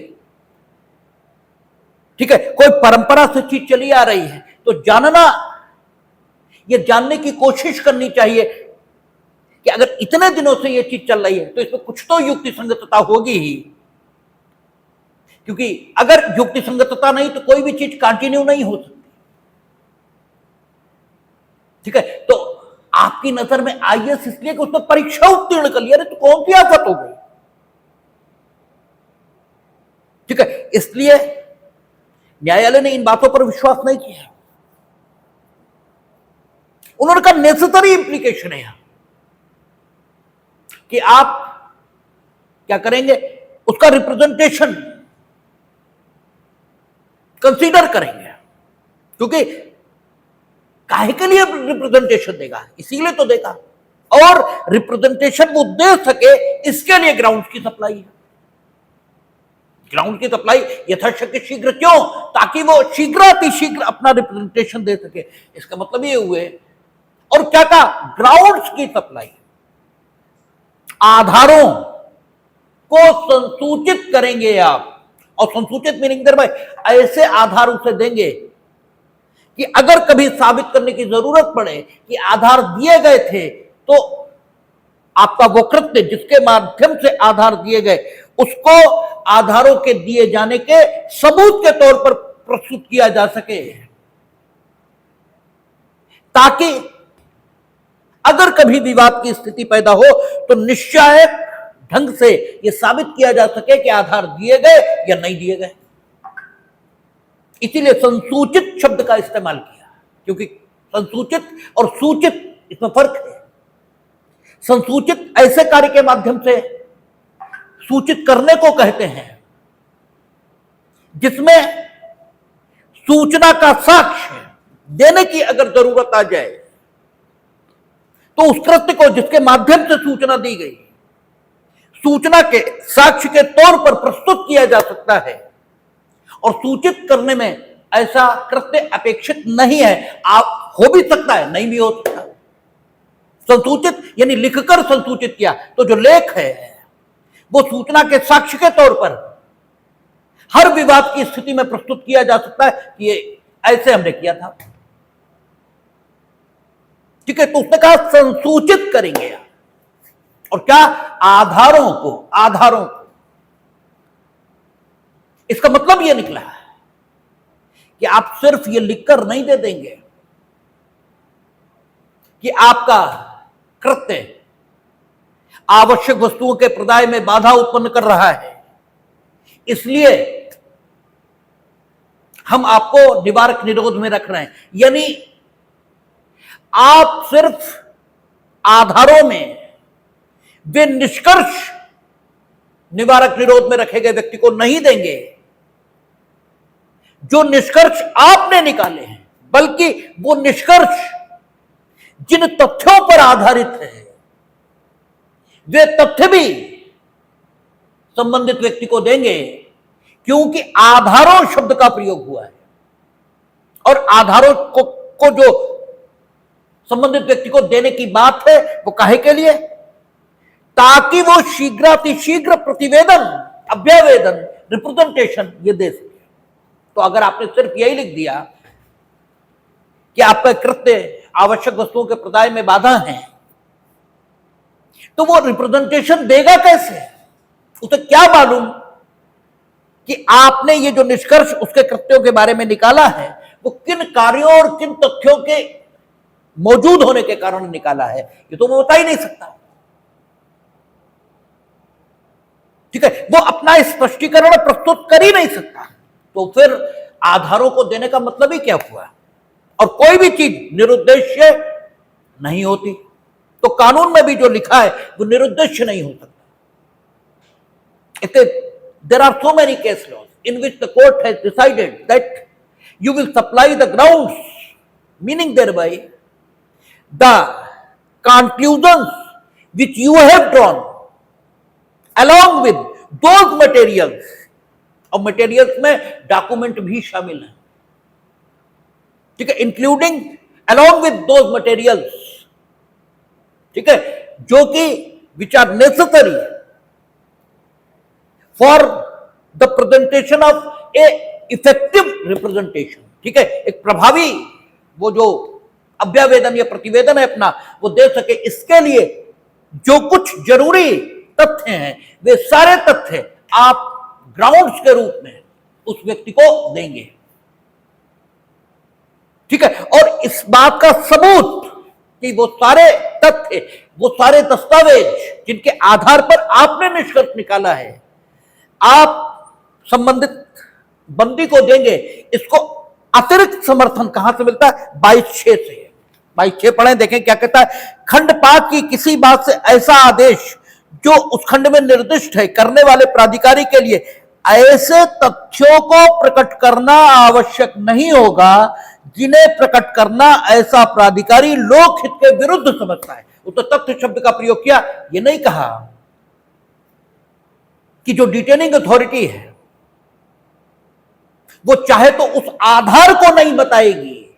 S1: ठीक है, कोई परंपरा से चीज चली आ रही है तो जानना, ये जानने की कोशिश करनी चाहिए कि अगर इतने दिनों से ये चीज चल रही है तो इसमें कुछ तो युक्ति संगतता होगी ही, क्योंकि अगर युक्ति संगतता नहीं तो कोई भी चीज कंटिन्यू नहीं हो सकती। ठीक है, तो आपकी नजर में आईएएस इसलिए कि उसने परीक्षा उत्तीर्ण कर लिया, तो कौन सी आफत हो गई? ठीक है, इसलिए न्यायालय ने इन बातों पर विश्वास नहीं किया। उन्होंने कहा नेसेसरी इंप्लीकेशन है यहां कि आप क्या करेंगे, उसका रिप्रेजेंटेशन कंसीडर करेंगे, क्योंकि काहे के लिए रिप्रेजेंटेशन देगा, इसीलिए तो देगा, और रिप्रेजेंटेशन वो दे सके इसके लिए ग्राउंड की सप्लाई है। ग्राउंड की सप्लाई यथाशक्ति शीघ्र, क्यों? ताकि वो शीघ्र अपना रिप्रेजेंटेशन दे सके। इसका मतलब ये हुए, और क्या कहा, ग्राउंड्स की सप्लाई, आधारों को संसूचित करेंगे आप, और संसूचित मीनिंग भाई ऐसे आधार उसे देंगे कि अगर कभी साबित करने की जरूरत पड़े कि आधार दिए गए थे, तो आपका वो कृत्य जिसके माध्यम से आधार दिए गए उसको आधारों के दिए जाने के सबूत के तौर पर प्रस्तुत किया जा सके, ताकि अगर कभी विवाद की स्थिति पैदा हो तो निश्चय ढंग से यह साबित किया जा सके कि आधार दिए गए या नहीं दिए गए। इसीलिए संसूचित शब्द का इस्तेमाल किया, क्योंकि संसूचित और सूचित इसमें फर्क है। संसूचित ऐसे कार्य के माध्यम से सूचित करने को कहते हैं जिसमें सूचना का साक्ष्य देने की अगर जरूरत आ जाए तो उस कृत्य को जिसके माध्यम से सूचना दी गई सूचना के साक्ष्य के तौर पर प्रस्तुत किया जा सकता है, और सूचित करने में ऐसा कृत्य अपेक्षित नहीं है। आप हो भी सकता है, नहीं भी हो सकता। संसूचित यानी लिखकर संसूचित किया, तो जो लेख है वो सूचना के साक्ष्य के तौर पर हर विवाद की स्थिति में प्रस्तुत किया जा सकता है कि ये ऐसे हमने किया था। ठीक है, तो उसने कहा संसूचित करेंगे, और क्या, आधारों को। इसका मतलब यह निकला है कि आप सिर्फ ये लिखकर नहीं दे देंगे कि आपका कृत्य आवश्यक वस्तुओं के प्रदाय में बाधा उत्पन्न कर रहा है, इसलिए हम आपको निवारक निरोध में रख रहे हैं। यानी आप सिर्फ आधारों में वे निष्कर्ष निवारक निरोध में रखे गए व्यक्ति को नहीं देंगे जो निष्कर्ष आपने निकाले हैं, बल्कि वो निष्कर्ष जिन तथ्यों पर आधारित है वे तथ्य भी संबंधित व्यक्ति को देंगे, क्योंकि आधारों शब्द का प्रयोग हुआ है, और आधारों को जो संबंधित व्यक्ति को देने की बात है वो काहे के लिए, ताकि वो शीघ्र प्रतिवेदन, अभ्यावेदन, रिप्रेजेंटेशन ये दे सके। तो अगर आपने सिर्फ यही लिख दिया कि आपका कृत्य आवश्यक वस्तुओं के प्रदाय में बाधा है, तो वो रिप्रेजेंटेशन देगा कैसे? उसे क्या मालूम कि आपने ये जो निष्कर्ष उसके कृत्यों के बारे में निकाला है वो किन कार्यों और किन तथ्यों के मौजूद होने के कारण निकाला है, ये तो वो बता ही नहीं सकता। ठीक है, वो अपना स्पष्टीकरण प्रस्तुत कर ही नहीं सकता, तो फिर आधारों को देने का मतलब ही क्या हुआ? और कोई भी चीज निरुद्देश्य नहीं होती, तो कानून में भी जो लिखा है वो निरुद्देश्य नहीं हो सकता। There are so many case laws in which the court has decided that you will supply the grounds, meaning thereby the conclusions which you have drawn along with those materials, और मटेरियल्स में document भी शामिल है, ठीक है, including along with those materials, ठीक है, जो कि which are necessary for the presentation of a effective representation, ठीक है, एक प्रभावी वो जो अभ्यावेदन या प्रतिवेदन है अपना वो दे सके, इसके लिए जो कुछ जरूरी तथ्य हैं वे सारे तथ्य आप ग्राउंड्स के रूप में उस व्यक्ति को देंगे, ठीक है। और इस बात का सबूत कि वो सारे तथ्य, वो सारे दस्तावेज जिनके आधार पर आपने निष्कर्ष निकाला है, आप संबंधित बंदी को देंगे। इसको अतिरिक्त समर्थन कहां से मिलता है? 22(6) से। 22(6) पढ़ें, देखें क्या कहता है। खंडपात की किसी बात से ऐसा आदेश जो उस खंड में निर्दिष्ट है करने वाले प्राधिकारी के लिए ऐसे तथ्यों को प्रकट करना आवश्यक नहीं होगा जिन्हें प्रकट करना ऐसा प्राधिकारी लोकहित के विरुद्ध समझता है। वो तो तथ्य शब्द का प्रयोग किया, ये नहीं कहा कि जो डिटेनिंग अथॉरिटी है वो चाहे तो उस आधार को नहीं बताएगी,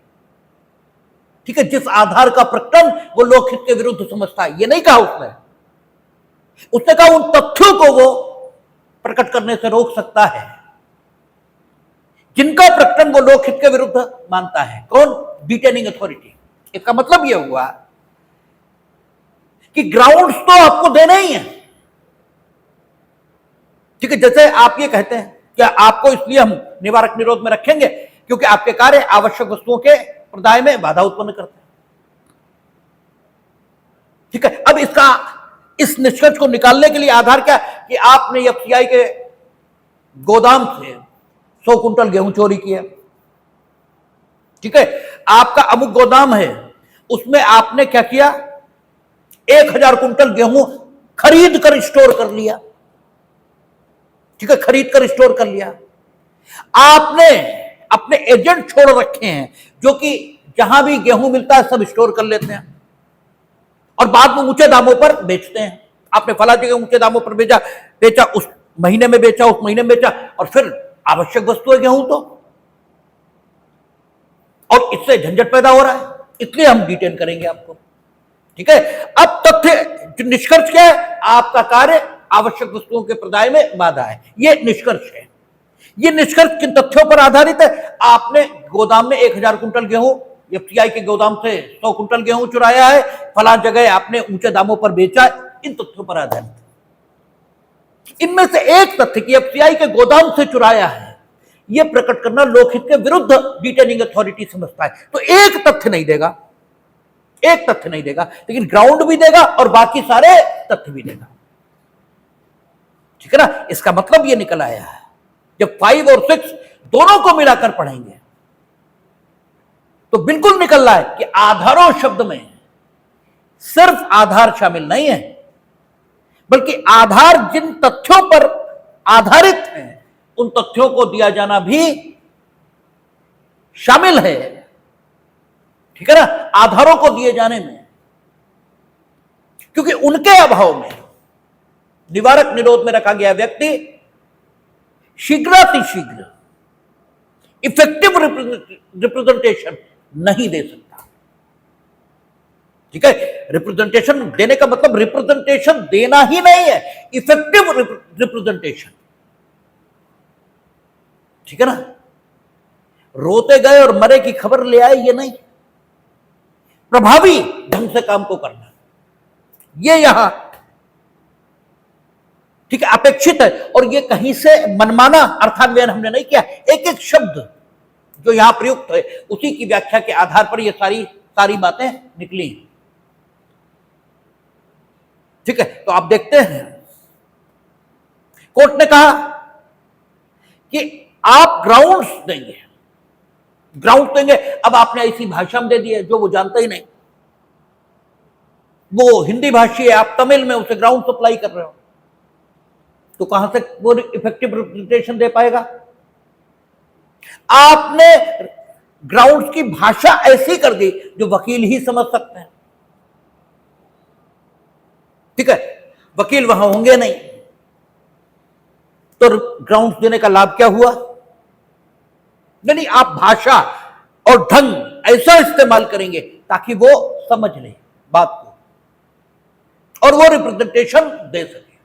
S1: ठीक है, जिस आधार का प्रकरण वो लोकहित के विरुद्ध समझता है, ये नहीं कहा उसने। उसने कहा उन तथ्यों को वो प्रकट करने से रोक सकता है जिनका प्रकरण वो लोकहित के विरुद्ध मानता है। कौन? Detaining authority. इसका मतलब यह हुआ कि ग्राउंड्स तो आपको देने ही है, ठीक है। जैसे आप ये कहते हैं कि आपको इसलिए हम निवारक निरोध में रखेंगे क्योंकि आपके कार्य आवश्यक वस्तुओं के प्रदाय में बाधा उत्पन्न करते हैं, ठीक है। अब इसका इस निष्कर्ष को निकालने के लिए आधार क्या कि आपने एफसीआई के गोदाम से 100 कुंटल गेहूं चोरी किया, ठीक है। आपका अमुक गोदाम है, उसमें आपने क्या किया, 1000 कुंटल गेहूं खरीद कर स्टोर कर लिया, ठीक है, खरीद कर स्टोर कर लिया। आपने अपने एजेंट छोड़ रखे हैं जो कि जहां भी गेहूं मिलता है सब स्टोर कर लेते हैं और बाद में ऊंचे दामों पर बेचते हैं। आपने फला जगह ऊंचे दामों पर बेचा, उस महीने में बेचा, उस महीने में बेचा, और फिर आवश्यक वस्तु है गेहूं तो, और इससे झंझट पैदा हो रहा है, इसलिए हम डिटेन करेंगे आपको, ठीक है। अब तथ्य निष्कर्ष क्या है? आपका कार्य आवश्यक वस्तुओं के प्रदाय में बाधा है, यह निष्कर्ष है। यह निष्कर्ष किन तथ्यों पर आधारित है? आपने गोदाम में 1000 कुंटल गेहूं, एफसीआई के गोदाम से 100 कुंटल गेहूं चुराया है, फला जगह आपने ऊंचे दामों पर बेचा, इन तथ्यों पर आधारित। इनमें से एक तथ्य कि एफसीआई के गोदाम से चुराया है, यह प्रकट करना लोकहित के विरुद्ध डिटेनिंग अथॉरिटी समझता है, तो एक तथ्य नहीं देगा, एक तथ्य नहीं देगा, लेकिन ग्राउंड भी देगा और बाकी सारे तथ्य भी देगा, ठीक है ना। इसका मतलब यह निकल आया है जब 5 और 6 दोनों को मिलाकर पढ़ेंगे तो बिल्कुल निकल रहा है कि आधारों शब्द में सिर्फ आधार शामिल नहीं है, बल्कि आधार जिन तथ्यों पर आधारित हैं उन तथ्यों को दिया जाना भी शामिल है, ठीक है ना, आधारों को दिए जाने में, क्योंकि उनके अभाव में निवारक निरोध में रखा गया व्यक्ति शीघ्रातिशीघ्र इफेक्टिव रिप्रेजेंटेशन नहीं दे सकता, ठीक है। रिप्रेजेंटेशन देने का मतलब रिप्रेजेंटेशन देना ही नहीं है, इफेक्टिव रिप्रेजेंटेशन, ठीक है ना। रोते गए और मरे की खबर ले आए, ये नहीं, प्रभावी ढंग से काम को करना, ये यहां ठीक है अपेक्षित है। और ये कहीं से मनमाना अर्थान्वयन हमने नहीं किया, एक एक शब्द जो यहां प्रयुक्त है उसी की व्याख्या के आधार पर ये सारी बातें निकली, ठीक है। तो आप देखते हैं कोर्ट ने कहा कि आप ग्राउंड्स देंगे। अब आपने ऐसी भाषा में दे दी है जो वो जानता ही नहीं, वो हिंदी भाषी है, आप तमिल में उसे ग्राउंड सप्लाई कर रहे हो, तो कहां से वो इफेक्टिव रिप्रेजेंटेशन दे पाएगा? आपने ग्राउंड्स की भाषा ऐसी कर दी जो वकील ही समझ सकते हैं, ठीक है, वकील वहां होंगे नहीं, तो ग्राउंड्स देने का लाभ क्या हुआ? नहीं, आप भाषा और ढंग ऐसा इस्तेमाल करेंगे ताकि वो समझ ले बात को और वो रिप्रेजेंटेशन दे सके।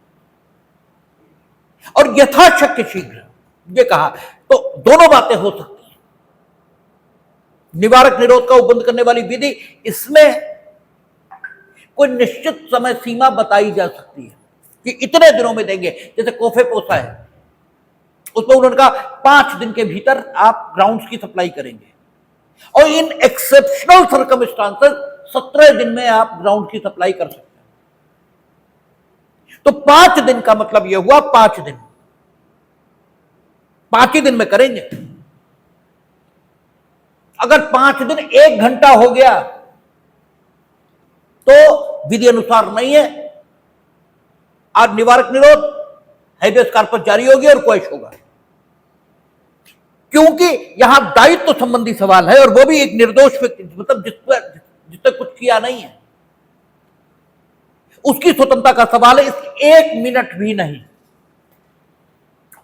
S1: और यथाशक्य शीघ्र ये कहा, तो दोनों बातें हो सकती हैं। निवारक निरोध का उपबंध करने वाली विधि, इसमें कोई निश्चित समय सीमा बताई जा सकती है कि इतने दिनों में देंगे। जैसे कोफे पोसा है, उसमें उन्होंने कहा 5 दिन के भीतर आप ग्राउंड्स की सप्लाई करेंगे, और इन एक्सेप्शनल सर्कमस्टांसेस 17 दिन में आप ग्राउंड की सप्लाई कर सकते हैं। तो 5 दिन का मतलब यह हुआ 5 दिन, 5 ही दिन में करेंगे। अगर 5 दिन 1 घंटा हो गया तो विधि अनुसार नहीं है, आज निवारक निरोध हैबेस कॉर्पस जारी होगी और क्वैश होगा, क्योंकि यहां दायित्व संबंधी सवाल है और वो भी एक निर्दोष व्यक्ति, मतलब जिसने कुछ किया नहीं है, उसकी स्वतंत्रता का सवाल है। इस 1 मिनट भी नहीं,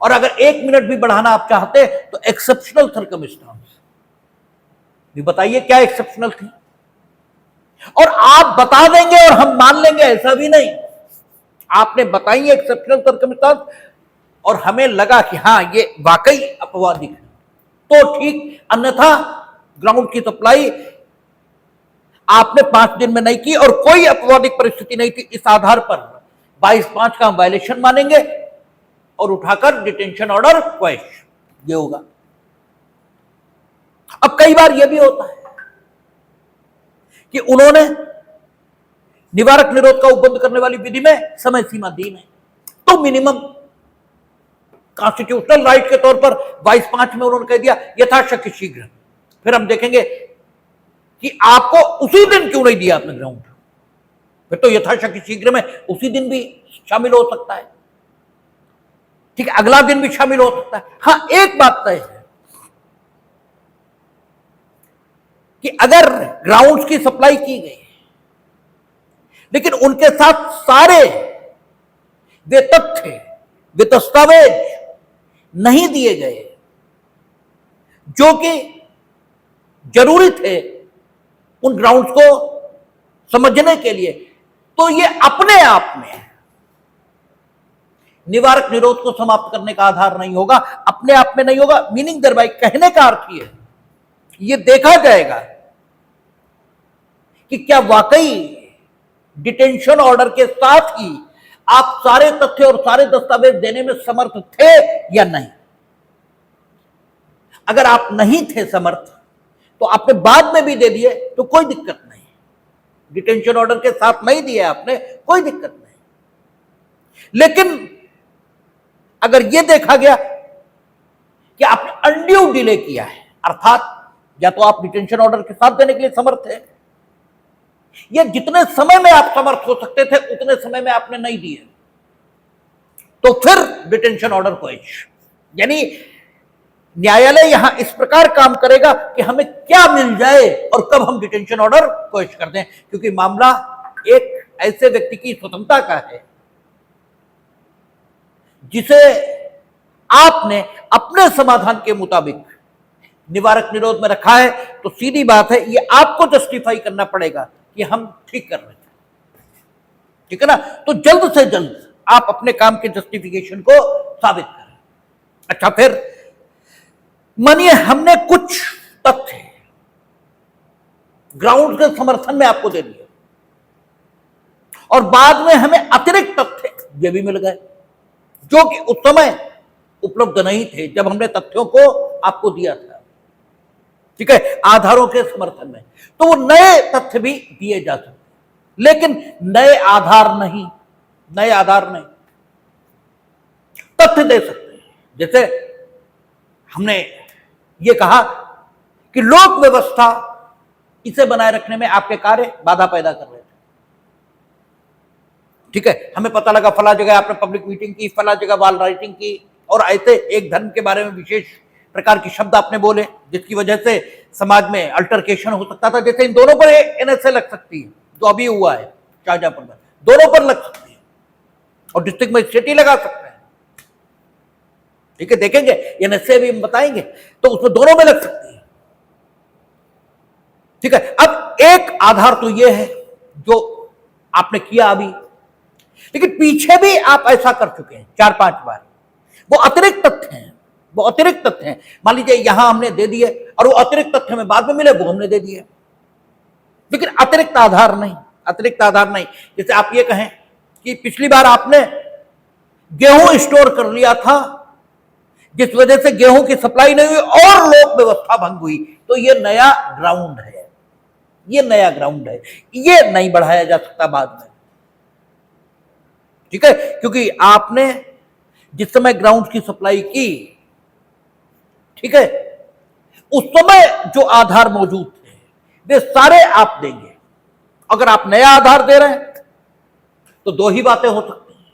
S1: और अगर 1 मिनट भी बढ़ाना आप चाहते तो एक्सेप्शनल सर्कमस्टांस भी बताइए क्या एक्सेप्शनल थी, और आप बता देंगे और हम मान लेंगे, ऐसा भी नहीं। आपने बताई एक्सेप्शनल सर्कमस्टांस और हमें लगा कि हां ये वाकई अपवादिक है तो ठीक, अन्यथा ग्राउंड की सप्लाई आपने 5 दिन में नहीं की और कोई अपवादिक परिस्थिति नहीं थी, इस आधार पर 22(5) का वायलेशन मानेंगे और उठाकर डिटेंशन ऑर्डर क्वैश, ये होगा। अब कई बार यह भी होता है कि उन्होंने निवारक निरोध का उपबंध करने वाली विधि में समय सीमा दी नहीं, तो मिनिमम कॉन्स्टिट्यूशनल राइट के तौर पर 22(5) में उन्होंने कह दिया यथाशक्य शीघ्र। फिर हम देखेंगे कि आपको उसी दिन क्यों नहीं दिया आपने ग्राउंड, फिर तो यथाशक्य शीघ्र में उसी दिन भी शामिल हो सकता है, ठीक है, अगला दिन भी शामिल हो सकता है। हां, एक बात तय है कि अगर ग्राउंड्स की सप्लाई की गई लेकिन उनके साथ सारे वे तथ्य, वे दस्तावेज नहीं दिए गए जो कि जरूरी थे उन ग्राउंड्स को समझने के लिए, तो ये अपने आप में निवारक निरोध को समाप्त करने का आधार नहीं होगा, अपने आप में नहीं होगा। मीनिंग दरबाई कहने का अर्थ ये है, ये देखा जाएगा कि क्या वाकई डिटेंशन ऑर्डर के साथ ही आप सारे तथ्य और सारे दस्तावेज देने में समर्थ थे या नहीं। अगर आप नहीं थे समर्थ तो आपने बाद में भी दे दिए तो कोई दिक्कत नहीं, डिटेंशन ऑर्डर के साथ नहीं दिए आपने, कोई दिक्कत नहीं। लेकिन अगर यह देखा गया कि आपने अनड्यू डिले किया है, अर्थात या तो आप डिटेंशन ऑर्डर के साथ देने के लिए समर्थ थे या जितने समय में आप समर्थ हो सकते थे उतने समय में आपने नहीं दिए, तो फिर डिटेंशन ऑर्डर क्वैश। यानी न्यायालय यहां इस प्रकार काम करेगा कि हमें क्या मिल जाए और कब हम डिटेंशन ऑर्डर क्वैश कर दें, क्योंकि मामला एक ऐसे व्यक्ति की स्वतंत्रता का है जिसे आपने अपने समाधान के मुताबिक निवारक निरोध में रखा है। तो सीधी बात है, ये आपको जस्टिफाई करना पड़ेगा कि हम ठीक कर रहे थे, ठीक है ना। तो जल्द से जल्द आप अपने काम के जस्टिफिकेशन को साबित करें। अच्छा, फिर मानिए हमने कुछ तथ्य ग्राउंड के समर्थन में आपको दे दिए और बाद में हमें अतिरिक्त तथ्य ये भी मिल गए जो कि उस समय उपलब्ध नहीं थे जब हमने तथ्यों को आपको दिया था, ठीक है, आधारों के समर्थन में। तो वो नए तथ्य भी दिए जा सकते, लेकिन नए आधार नहीं, नए आधार नहीं, तथ्य दे सकते हैं। जैसे हमने ये कहा कि लोक व्यवस्था इसे बनाए रखने में आपके कार्य बाधा पैदा कर रहे थे, ठीक है, हमें पता लगा फला जगह आपने पब्लिक मीटिंग की, फला जगह वॉल राइटिंग की, और ऐसे एक धर्म के बारे में विशेष प्रकार की शब्द आपने बोले जिसकी वजह से समाज में अल्टरकेशन हो सकता था। जैसे इन दोनों पर एनएसए लग सकती है, जो अभी हुआ है शाहजहांपुर में, दोनों पर लग सकती है, और डिस्ट्रिक्ट मजिस्ट्रेट ही लगा सकता है, ठीक है, देखेंगे एनएसए भी हम बताएंगे, तो उसमें दोनों में लग सकती है। ठीक है। अब एक आधार तो ये है जो आपने किया अभी, लेकिन पीछे भी आप ऐसा कर चुके हैं 4-5 बार। वो अतिरिक्त तथ्य हैं, वो अतिरिक्त तथ्य हैं। मान लीजिए यहां हमने दे दिए और वो अतिरिक्त तथ्य में बाद में मिले, वो हमने दे दिए, लेकिन अतिरिक्त आधार नहीं, अतिरिक्त आधार नहीं। जैसे आप ये कहें कि पिछली बार आपने गेहूं स्टोर कर लिया था, जिस वजह से गेहूं की सप्लाई नहीं हुई और लोक व्यवस्था भंग हुई, तो ये नया ग्राउंड है, ये नया ग्राउंड है, ये नहीं बढ़ाया जा सकता बाद में। ठीक है, क्योंकि आपने जिस समय ग्राउंड की सप्लाई की, ठीक है, उस समय जो आधार मौजूद थे वे सारे आप देंगे। अगर आप नया आधार दे रहे हैं तो दो ही बातें हो सकती हैं,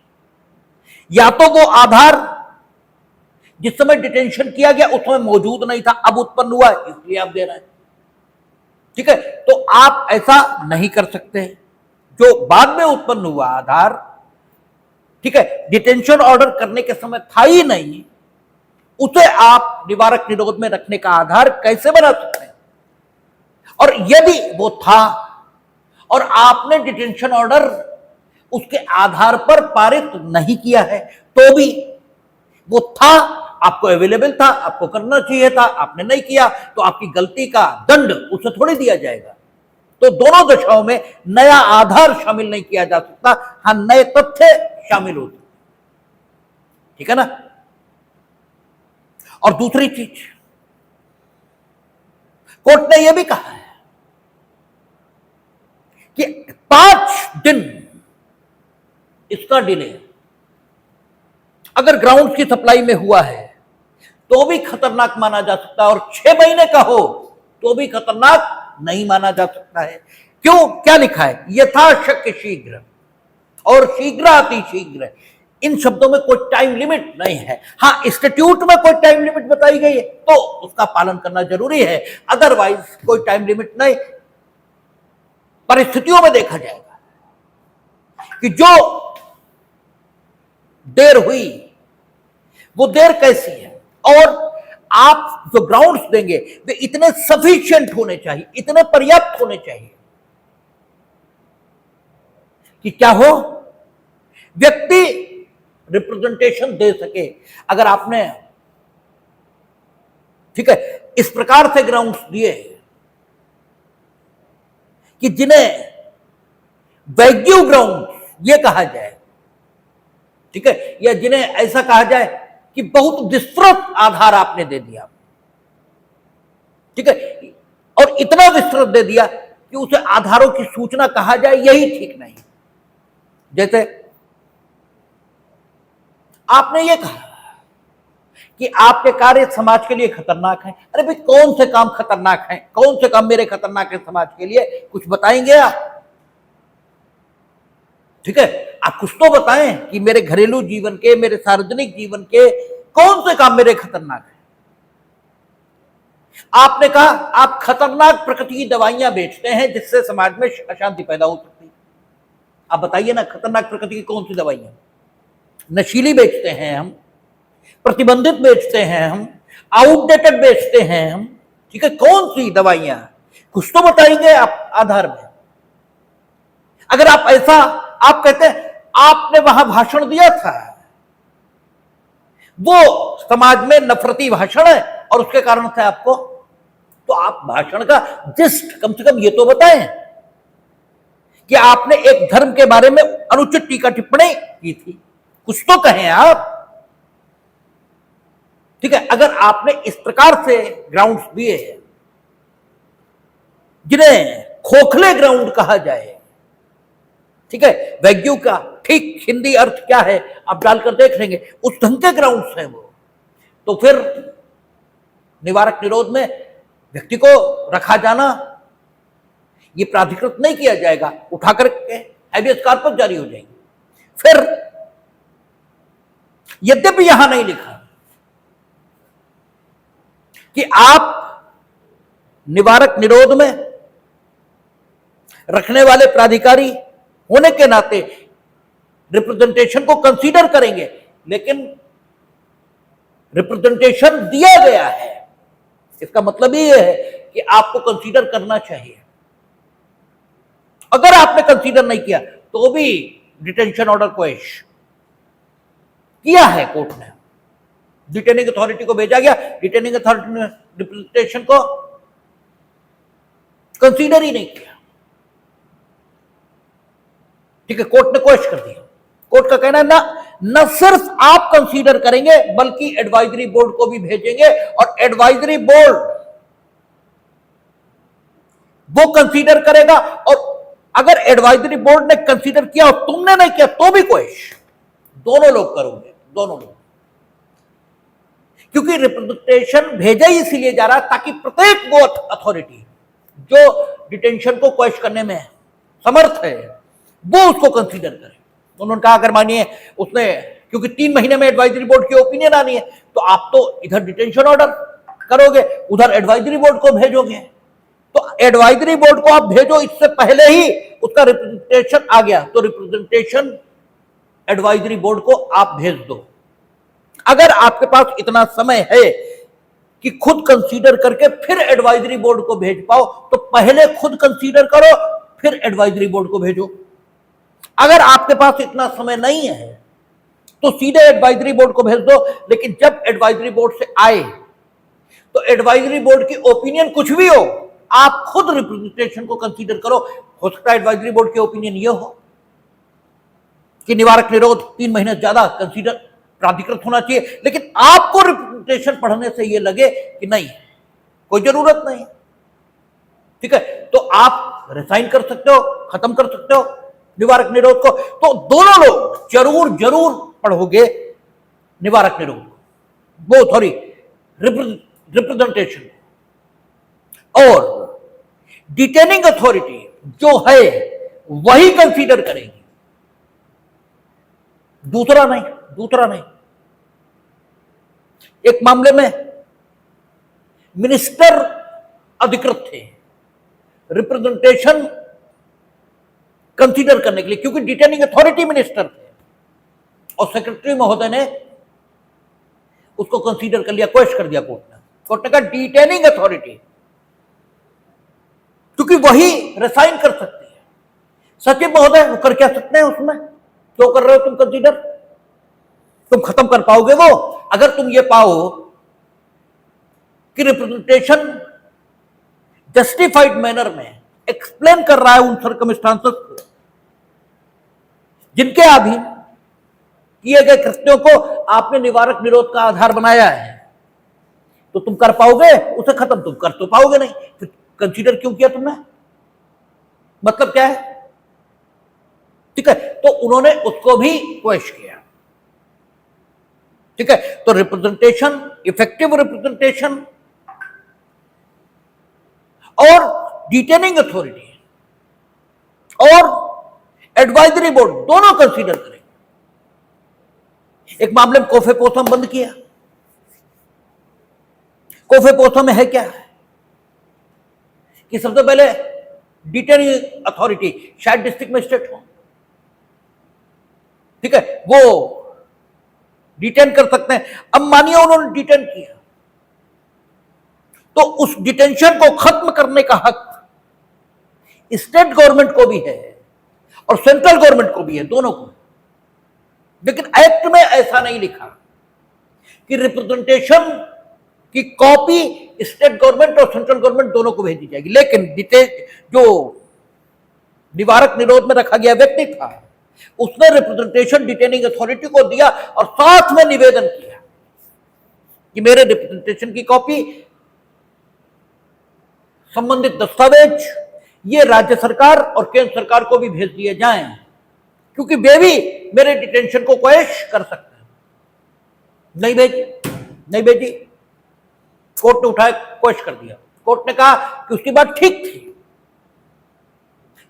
S1: या तो वो आधार जिस समय डिटेंशन किया गया उस समय मौजूद नहीं था, अब उत्पन्न हुआ इसलिए आप दे रहे हैं। ठीक है, तो आप ऐसा नहीं कर सकते। जो बाद में उत्पन्न हुआ आधार, ठीक है, डिटेंशन ऑर्डर करने के समय था ही नहीं, उसे आप निवारक निरोध में रखने का आधार कैसे बना सकते हैं? और यदि वो था और आपने डिटेंशन ऑर्डर उसके आधार पर पारित नहीं किया है, तो भी वो था, आपको अवेलेबल था, आपको करना चाहिए था, आपने नहीं किया, तो आपकी गलती का दंड उसे थोड़ी दिया जाएगा। तो दोनों दशाओं में नया आधार शामिल नहीं किया जा सकता, हाँ नए तथ्य शामिल होते। ठीक है ना। और दूसरी चीज, कोर्ट ने यह भी कहा है कि 5 दिन इसका डिले अगर ग्राउंड की सप्लाई में हुआ है तो भी खतरनाक माना जा सकता है, और 6 महीने का हो तो भी खतरनाक नहीं माना जा सकता है। क्यों? क्या लिखा है? यथाशक्य शीघ्र और शीघ्राति शीघ्र, इन शब्दों में कोई टाइम लिमिट नहीं है। हाँ, इंस्टीट्यूट में कोई टाइम लिमिट बताई गई है तो उसका पालन करना जरूरी है, अदरवाइज कोई टाइम लिमिट नहीं। परिस्थितियों में देखा जाएगा कि जो देर हुई वो देर कैसी है, और आप जो ग्राउंड्स देंगे वे इतने सफिशिएंट होने चाहिए, इतने पर्याप्त होने चाहिए कि क्या हो, व्यक्ति रिप्रेजेंटेशन दे सके। अगर आपने, ठीक है, इस प्रकार से ग्राउंड्स दिए कि जिन्हें वैग्यू ग्राउंड ये कहा जाए, ठीक है, या जिन्हें ऐसा कहा जाए कि बहुत विस्तृत आधार आपने दे दिया, ठीक है, और इतना विस्तृत दे दिया कि उसे आधारों की सूचना कहा जाए, यही ठीक नहीं। जैसे आपने ये कहा कि आपके कार्य समाज के लिए खतरनाक है। अरे भाई, कौन से काम खतरनाक हैं? कौन से काम मेरे खतरनाक है समाज के लिए? कुछ बताएंगे आप? ठीक है, आप कुछ तो बताएं कि मेरे घरेलू जीवन के, मेरे सार्वजनिक जीवन के कौन से काम मेरे खतरनाक हैं। आपने कहा आप खतरनाक प्रकृति की दवाइयां बेचते हैं जिससे समाज में अशांति पैदा हो सकती है। आप बताइए ना, खतरनाक प्रकृति की कौन सी दवाइयां? नशीली बेचते हैं हम, प्रतिबंधित बेचते हैं हम, आउटडेटेड बेचते हैं हम, ठीक है, कौन सी दवाइयां? कुछ तो बताएंगे आप आधार में। अगर आप ऐसा, आप कहते हैं आपने वहां भाषण दिया था, वो समाज में नफरती भाषण है और उसके कारण से आपको, तो आप भाषण का जिस्ट कम से कम ये तो बताएं कि आपने एक धर्म के बारे में अनुचित टीका टिप्पणी की थी, कुछ तो कहें आप। ठीक है, अगर आपने इस प्रकार से ग्राउंड्स दिए जिन्हें खोखले ग्राउंड कहा जाए, ठीक है, वैज्ञू का ठीक हिंदी अर्थ क्या है आप डालकर देख लेंगे, उस ढंग के ग्राउंड्स हैं वो, तो फिर निवारक निरोध में व्यक्ति को रखा जाना, ये प्राधिकृत नहीं किया जाएगा, उठाकर के हैबियस कॉर्पस जारी हो जाएंगे। फिर यद्यपि यहां नहीं लिखा कि आप निवारक निरोध में रखने वाले प्राधिकारी होने के नाते रिप्रेजेंटेशन को कंसीडर करेंगे, लेकिन रिप्रेजेंटेशन दिया गया है इसका मतलब ये है कि आपको कंसीडर करना चाहिए। अगर आपने कंसीडर नहीं किया तो भी डिटेंशन ऑर्डर क्वेश किया है कोर्ट ने, डिटेनिंग अथॉरिटी को भेजा गया, डिटेनिंग अथॉरिटी ने रिप्रेजेंटेशन को कंसीडर ही नहीं किया। ठीक है, कोर्ट ने क्वेश्चन कर दिया। कोर्ट का कहना है ना, न सिर्फ आप कंसीडर करेंगे बल्कि एडवाइजरी बोर्ड को भी भेजेंगे और एडवाइजरी बोर्ड वो कंसीडर करेगा, और अगर एडवाइजरी बोर्ड ने कंसीडर किया और तुमने नहीं किया तो भी क्वेश्चन दोनों लोग करोगे, दोनों लोग। क्योंकि रिप्रेजेंटेशन भेजा ही इसीलिए जा रहा है ताकि प्रत्येक वो अथॉरिटी जो डिटेंशन को क्वेश्चन करने में समर्थ है वो उसको कंसीडर करे। उन्होंने कहा अगर मानिए उसने, क्योंकि 3 महीने में एडवाइजरी बोर्ड की ओपिनियन आनी है, तो आप तो इधर डिटेंशन ऑर्डर करोगे, उधर एडवाइजरी बोर्ड को भेजोगे, तो एडवाइजरी बोर्ड को आप भेजो, इससे पहले ही उसका रिप्रेजेंटेशन आ गया तो रिप्रेजेंटेशन एडवाइजरी बोर्ड को आप भेज दो। अगर आपके पास इतना समय है कि खुद कंसीडर करके फिर एडवाइजरी बोर्ड को भेज पाओ, तो पहले खुद कंसीडर करो फिर एडवाइजरी बोर्ड को भेजो। अगर आपके पास इतना समय नहीं है तो सीधे एडवाइजरी बोर्ड को भेज दो, लेकिन जब एडवाइजरी बोर्ड से आए तो एडवाइजरी बोर्ड की ओपिनियन कुछ भी हो, आप खुद रिप्रेजेंटेशन को कंसीडर करो। हो सकता है एडवाइजरी बोर्ड की ओपिनियन ये हो कि निवारक निरोध 3 महीने ज्यादा कंसीडर प्राधिकृत होना चाहिए, लेकिन आपको रिप्रेजेंटेशन पढ़ने से ये लगे कि नहीं, कोई जरूरत नहीं, ठीक है, तो आप रिसाइन कर सकते हो, खत्म कर सकते हो निवारक निरोध को। तो दोनों लोग जरूर पढ़ोगे निवारक निरोध, वो सॉरी रिप्रेजेंटेशन। और डिटेनिंग अथॉरिटी जो है वही कंसीडर करेगी, दूसरा नहीं। एक मामले में मिनिस्टर अधिकृत थे रिप्रेजेंटेशन कंसीडर करने के लिए, क्योंकि डिटेनिंग अथॉरिटी मिनिस्टर थे और सेक्रेटरी महोदय ने उसको कंसीडर कर लिया, क्वेश्चन कर दिया कोर्ट ने कहा डिटेनिंग अथॉरिटी, क्योंकि वही रिसाइन कर सकती है, सचिव महोदय वो कर क्या सकते हैं उसमें, क्यों कर रहे हो तुम कंसीडर, तुम खत्म कर पाओगे वो अगर तुम ये पाओ कि रिप्रेजेंटेशन जस्टिफाइड मैनर में एक्सप्लेन कर रहा है उन सर्कमस्टांसेस को जिनके अधीन किए गए कृत्यों को आपने निवारक निरोध का आधार बनाया है, तो तुम कर पाओगे उसे खत्म, तुम कर तो पाओगे नहीं, फिर कंसीडर क्यों किया तुमने, मतलब क्या है, ठीक है। तो उन्होंने उसको भी क्वेश्चन किया, ठीक है। तो रिप्रेजेंटेशन, इफेक्टिव रिप्रेजेंटेशन और डिटेनिंग अथॉरिटी और एडवाइजरी बोर्ड दोनों कंसीडर करेंगे। एक मामले में कोफे पोथम बंद किया। कोफे पोथम में है क्या कि सबसे पहले डिटेनिंग अथॉरिटी शायद डिस्ट्रिक्ट मजिस्ट्रेट हो, ठीक है, वो डिटेन कर सकते हैं। अब मानिए उन्होंने डिटेन किया तो उस डिटेंशन को खत्म करने का हक स्टेट गवर्नमेंट को भी है और सेंट्रल गवर्नमेंट को भी है, दोनों को। लेकिन एक्ट में ऐसा नहीं लिखा कि रिप्रेजेंटेशन की कॉपी स्टेट गवर्नमेंट और सेंट्रल गवर्नमेंट दोनों को भेजी जाएगी। लेकिन जो निवारक निरोध में रखा गया व्यक्ति था उसने रिप्रेजेंटेशन डिटेनिंग अथॉरिटी को दिया और साथ में निवेदन किया कि मेरे रिप्रेजेंटेशन की कॉपी, संबंधित दस्तावेज ये राज्य सरकार और केंद्र सरकार को भी भेज दिए जाएं, क्योंकि वे भी मेरे डिटेंशन को क्वेश्चन कर सकते हैं। नहीं भेजी, कोर्ट ने उठाया, क्वेश्चन कर दिया। कोर्ट ने कहा कि उसकी बात ठीक थी,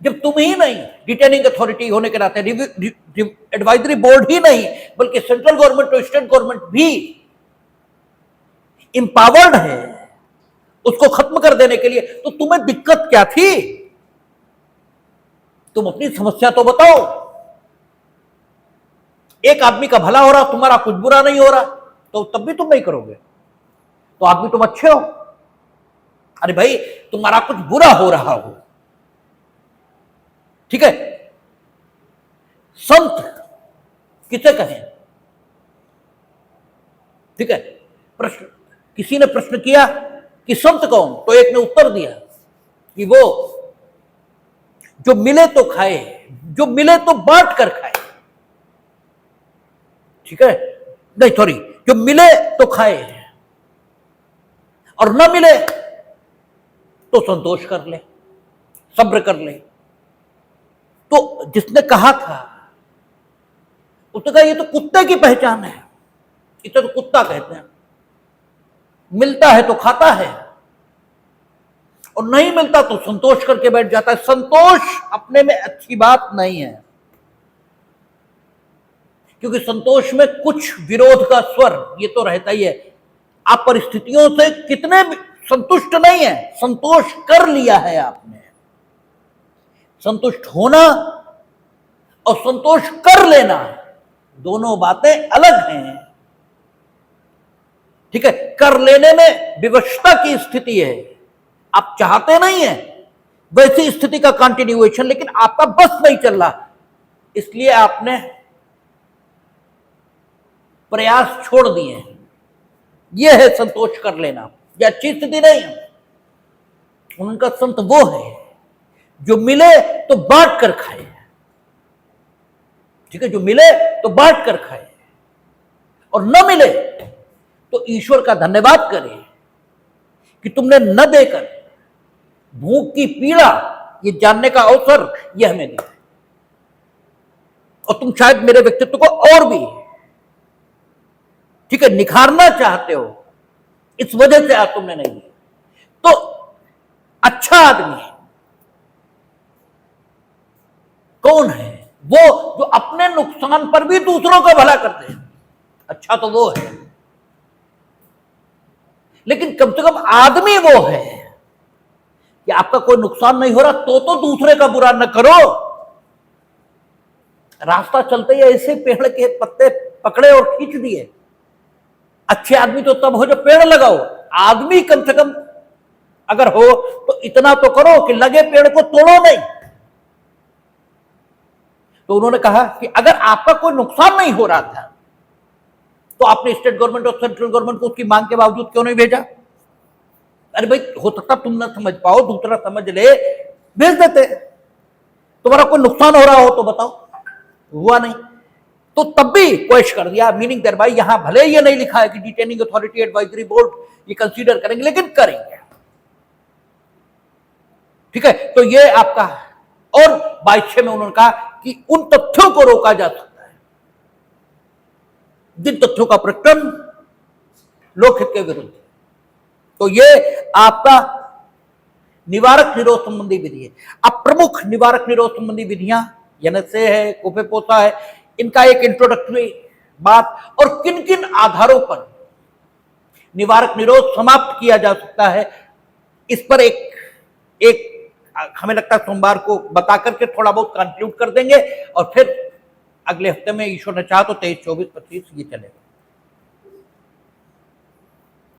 S1: जब तुम ही नहीं, डिटेनिंग अथॉरिटी होने के नाते एडवाइजरी बोर्ड ही नहीं बल्कि सेंट्रल गवर्नमेंट और स्टेट गवर्नमेंट भी इंपावर्ड है उसको खत्म कर देने के लिए, तो तुम्हें दिक्कत क्या थी, तुम अपनी समस्या तो बताओ। एक आदमी का भला हो रहा, तुम्हारा कुछ बुरा नहीं हो रहा, तो तब भी तुम नहीं करोगे, तो आदमी तुम अच्छे हो, अरे भाई तुम्हारा कुछ बुरा हो रहा हो, ठीक है, संत किसे कहें, ठीक है। प्रश्न, किसी ने प्रश्न किया कि संत कौन, तो एक ने उत्तर दिया कि वो जो मिले तो खाए, जो मिले तो बांट कर खाए, ठीक है, नहीं सॉरी, जो मिले तो खाए और न मिले तो संतोष कर ले, सब्र कर ले। तो जिसने कहा था उसने कहा ये तो कुत्ते की पहचान है, इसे तो कुत्ता कहते हैं, मिलता है तो खाता है और नहीं मिलता तो संतोष करके बैठ जाता है। संतोष अपने में अच्छी बात नहीं है, क्योंकि संतोष में कुछ विरोध का स्वर ये तो रहता ही है। आप परिस्थितियों से कितने संतुष्ट नहीं है, संतोष कर लिया है आपने। संतुष्ट होना और संतोष कर लेना दोनों बातें अलग हैं, ठीक है। कर लेने में विवशता की स्थिति है, आप चाहते नहीं है वैसी स्थिति का कंटिन्यूएशन, लेकिन आपका बस नहीं चल रहा, इसलिए आपने प्रयास छोड़ दिए। यह है संतोष कर लेना, यह अच्छी स्थिति नहीं है। उनका संत वो है जो मिले तो बांट कर खाए, ठीक है, जो मिले तो बांट कर खाए और न मिले तो ईश्वर का धन्यवाद करे कि तुमने न देकर भूख की पीड़ा ये जानने का अवसर यह हमें दिया, और तुम शायद मेरे व्यक्तित्व को और भी, ठीक है, निखारना चाहते हो, इस वजह से आज तुमने नहीं दिया। तो अच्छा आदमी कौन है? वो जो अपने नुकसान पर भी दूसरों का भला करते हैं, अच्छा तो वो है। लेकिन कम से कम आदमी वो है कि आपका कोई नुकसान नहीं हो रहा तो दूसरे का बुरा न करो। रास्ता चलते ही ऐसे पेड़ के पत्ते पकड़े और खींच दिए। अच्छे आदमी तो तब हो जब पेड़ लगाओ, आदमी कम से कम अगर हो तो इतना तो करो कि लगे पेड़ को तोड़ो नहीं। तो उन्होंने कहा कि अगर आपका कोई नुकसान नहीं हो रहा था तो आपने स्टेट गवर्नमेंट और सेंट्रल गवर्नमेंट को उसकी मांग के बावजूद क्यों नहीं भेजा? अरे भाई, हो सकता तुम ना समझ पाओ, दूसरा समझ ले, भेज देते। तुम्हारा कोई नुकसान हो रहा हो तो बताओ, हुआ नहीं तो तब भी क्वेश्चन कर दिया। मीनिंग देयर भाई, यहां भले ये नहीं लिखा है कि डिटेनिंग अथॉरिटी एडवाइजरी बोर्ड ये कंसीडर करेंगे, लेकिन करेंगे, ठीक है। तो ये आपका, और 22 में उन्होंने कहा कि उन तथ्यों को रोका जा सकता है जिन तथ्यों का प्रकटन लोकहित के विरुद्ध है। तो ये आपका निवारक निरोध संबंधी विधि है। अब प्रमुख निवारक निरोध संबंधी विधियां NSA है, कोफेपोसा है, इनका एक इंट्रोडक्टरी बात, और किन किन आधारों पर निवारक निरोध समाप्त किया जा सकता है, इस पर एक हमें लगता है सोमवार को बता करके थोड़ा बहुत कंक्लूड कर देंगे, और फिर अगले हफ्ते में ईश्वर ने चाहा तो 23, 24, 25 ये चलेगा।